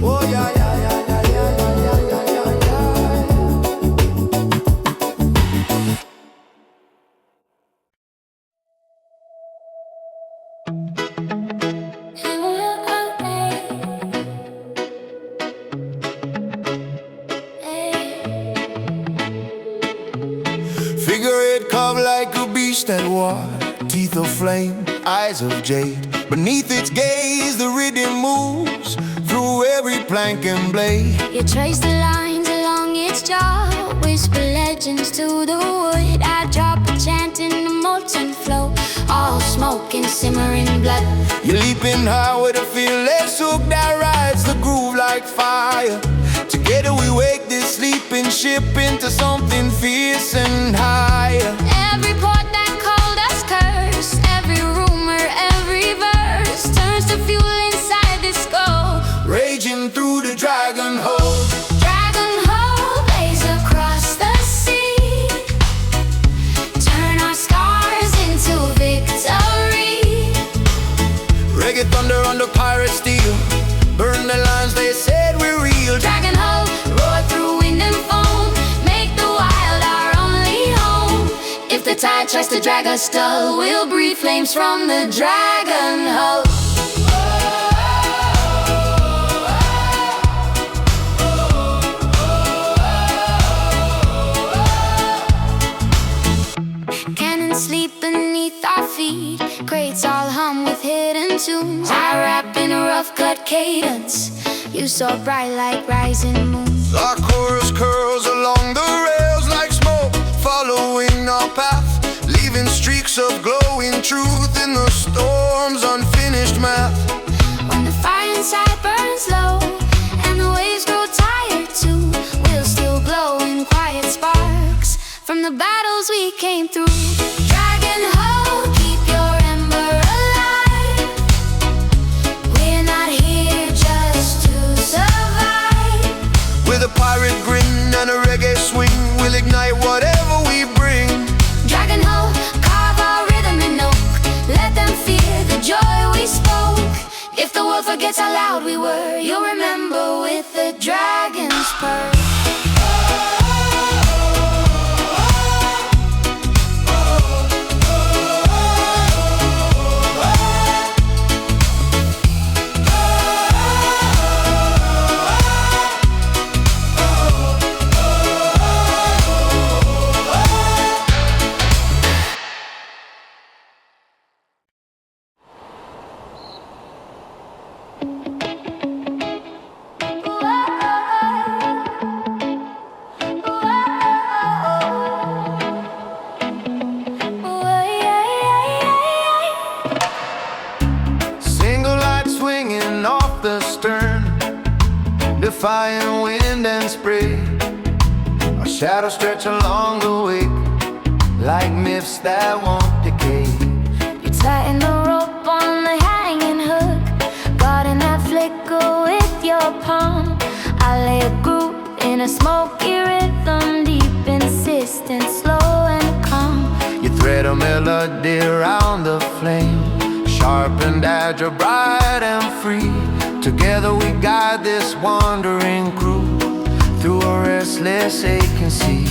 Oh yeah, yeah, yeah, yeah, yeah, yeah, yeah, yeah, yeah. Figure it carved like a beast that water, teeth of flame, eyes of jade. Beneath its gaze, the rhythm moves through every plank and blade. You trace the lines along its jaw, whisper legends to the wood. I drop a chant in the molten flow, all smoke and simmering blood. You're leaping high with a fearless hook that rides the groove like fire. Together we wake this sleeping ship into something fierce and higher. Every port that called us curse, every rumor, every verse turns to fuel inside this skull. Raging through the dragon hole. Dragon hole blaze across the sea, turn our scars into victory. Reggae thunder under pirate steel, burn the lines they said we're real. Dragon hole roar through wind and foam, make the wild our only home. If the tide tries to drag us dull, we'll breathe flames from the dragon hole. Cannons sleep beneath our feet, crates all hum with hidden tunes. I rap in a rough cut cadence, you so bright like rising moons. Our chorus curls along the rails like smoke, following our path, leaving streaks of glowing truth in the storm's unfinished math. When the fire inside burns low and the waves grow tired too, we'll still glow in quiet sparks from the battles we came through. Dragon hole, keep your ember alive. We're not here just to survive. With a pirate grin and a reggae swing, we'll ignite whatever we bring. Dragon hole, carve our rhythm in oak, let them fear the joy we spoke. If the world forgets how loud we were, you'll remember with the dragon's purr. The stern, defying wind and spray. Our shadows stretch along the wake like myths that won't decay. You tighten the rope on the hanging hook, guarding that flicker with your palm. I lay a groove in a smoky rhythm, deep, insistent, slow and calm. You thread a melody around the flame, sharpened agile, bright and free. Together we guide this wandering crew through a restless aching sea.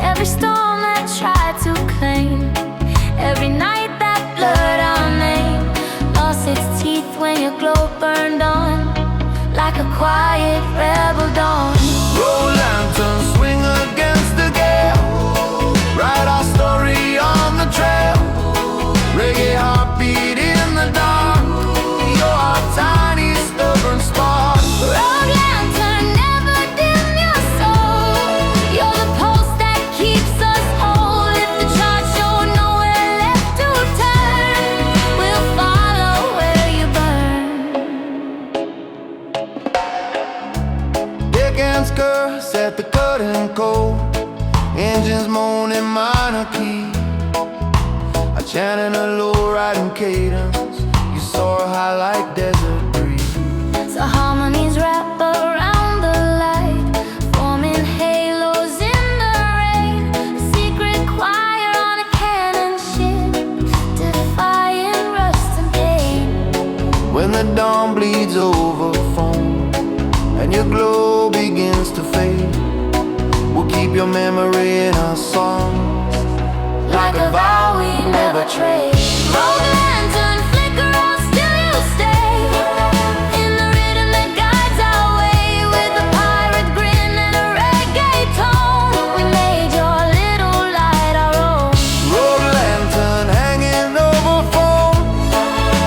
Every storm that tried to claim, every night that blurred our name, lost its teeth when your glow burned on, like a quiet rebel dawn. Roll lanterns, swing against the gale, write our story on the trail. Reggae heartbeat in the dark, you're our tiny stubborn spark. Road lantern, never dim your soul, you're the pulse that keeps us whole. If the charts show nowhere left to turn, we'll follow where you burn. Deck and skirts at the cutting cold, engines moaning minor key. I chanting a low riding cadence, you soar high like desert breeze. So harmonies wrap around the light, forming halos in the rain. A secret choir on a cannon ship, defying rust and pain. When the dawn bleeds over foam and your glow begins to fade, we'll keep your memory in our songs, Like a vow we never trade. Road lantern, flicker on, still you stay in the rhythm that guides our way. With a pirate grin and a reggae tone, we made your little light our own. Road lantern hanging over foam,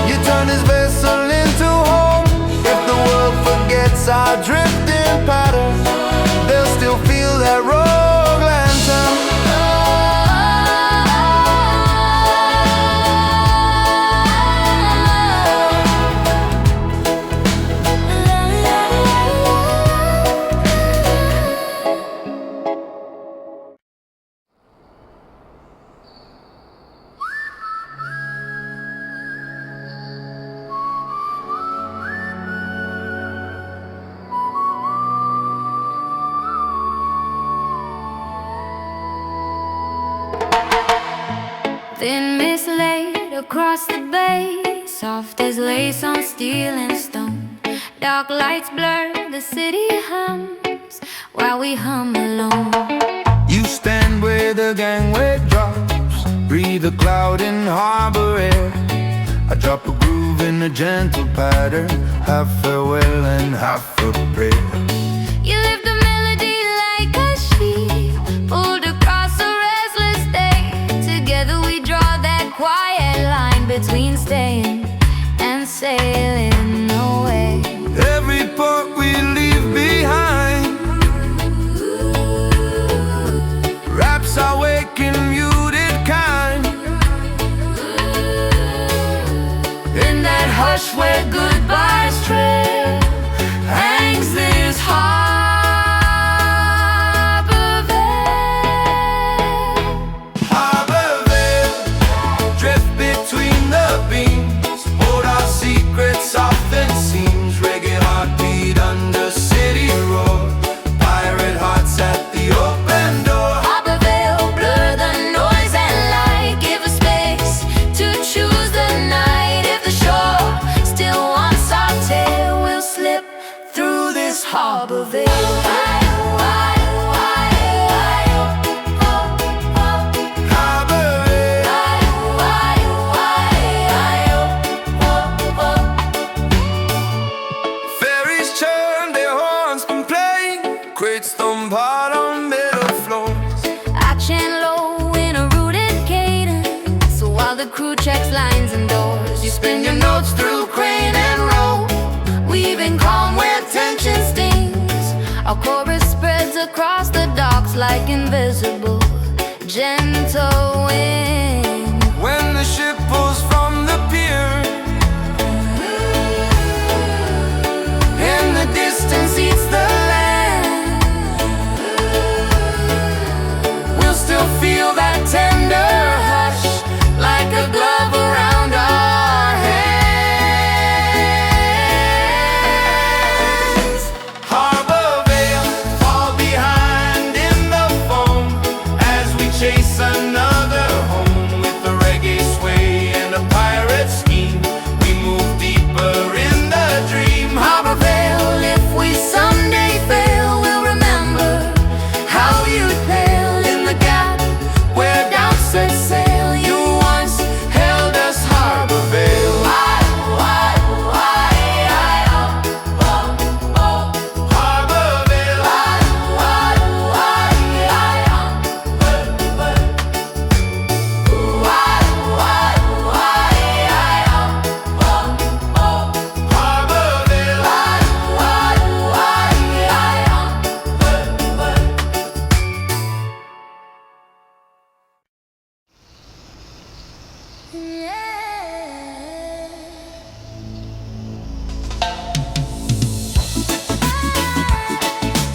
you turn this vessel into home. If the world forgets our drifting pattern, they'll still feel that road lantern. across the bay, soft as lace on steel and stone. Dark lights blur, the city hums while we hum alone. You stand where the gangway drops, breathe a cloud in harbor air. I drop a groove in a gentle pattern, half farewell and half a prayer. You lift the melody like a sheep pulled across a restless day. Together we draw that quiet line between staying and sailing away. Every port we leave behind wraps our wake in muted kind. In that hush where goodbyes trail hangs this harbor veil. Harbor veil, drift between the beams, hold our secrets often seems. Reggae heartbeat under city roar, pirate hearts at the open door. Harbor veil, blur the noise and light, give us space to choose the night. If the shore still wants our tale, we'll slip through this harbor veil. Harbor veil, ferries churn, their horns complain, crates thump hard on metal floors. I chant low in a rooted cadence while the crew checks lines and doors. You spin your notes through crane and rope, weaving calm where tension stings. Our chorus spreads across the docks like invisible, gentle wind. When the ship pulls from the pier, In the distance eats the land, we'll still feel that tender hush like a glove around our hands. harbor veil, fall behind in the foam as we chase another home. With a reggae sway and a pirate scheme, we move deeper in the dream. Harbor veil, if we someday fail, we'll remember how you pale in the gap where doubts set sail. You once held us, harbor veil. Harbor veil, harbor veil.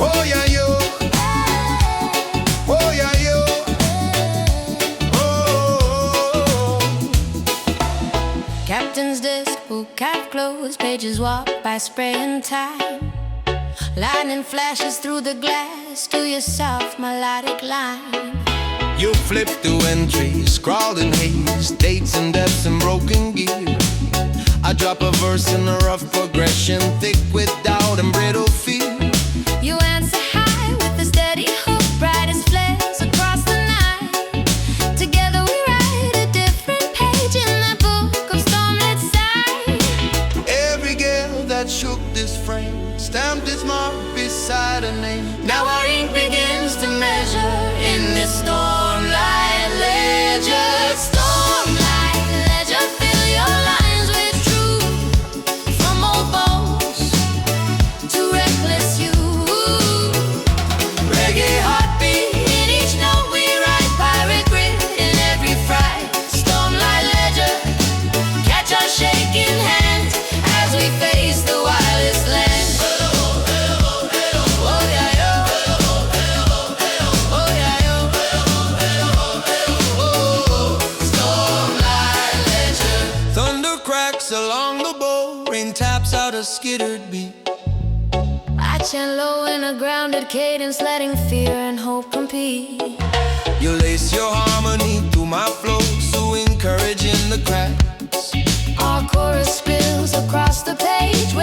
Oh yeah yo, oh yeah yo, oh. Captain's desk, book half closed, pages walk by spraying time. Lightning flashes through the glass, to yourself melodic line. You flip through entries, scrawled in haze, dates and depths and broken gear. I drop a verse in a rough progression, thick with doubt and brittle fear. You answer high with a steady hook, bright as flares across the night. Together we write a different page in that book of stormlit sight. Every gale that shook this frame stamped its mark beside a name. Now our ink begins to measure in this stormlight ledger. Stormlight ledger, fill your lines with truth. From old bones to reckless youth. Reggae heartbeat in each note we write. Pirate grit in every fright. Stormlight ledger, catch our shaking hands as we face the wildest land. Oh yeah, yo. Oh yeah, yo. Stormlight ledger. Thunder cracks along the bow, rain taps out a skittered beat. I chant low in a grounded cadence, letting fear and hope compete. You lace your harmony through my flow, so encouraging the cracks. Our chorus spills across the page.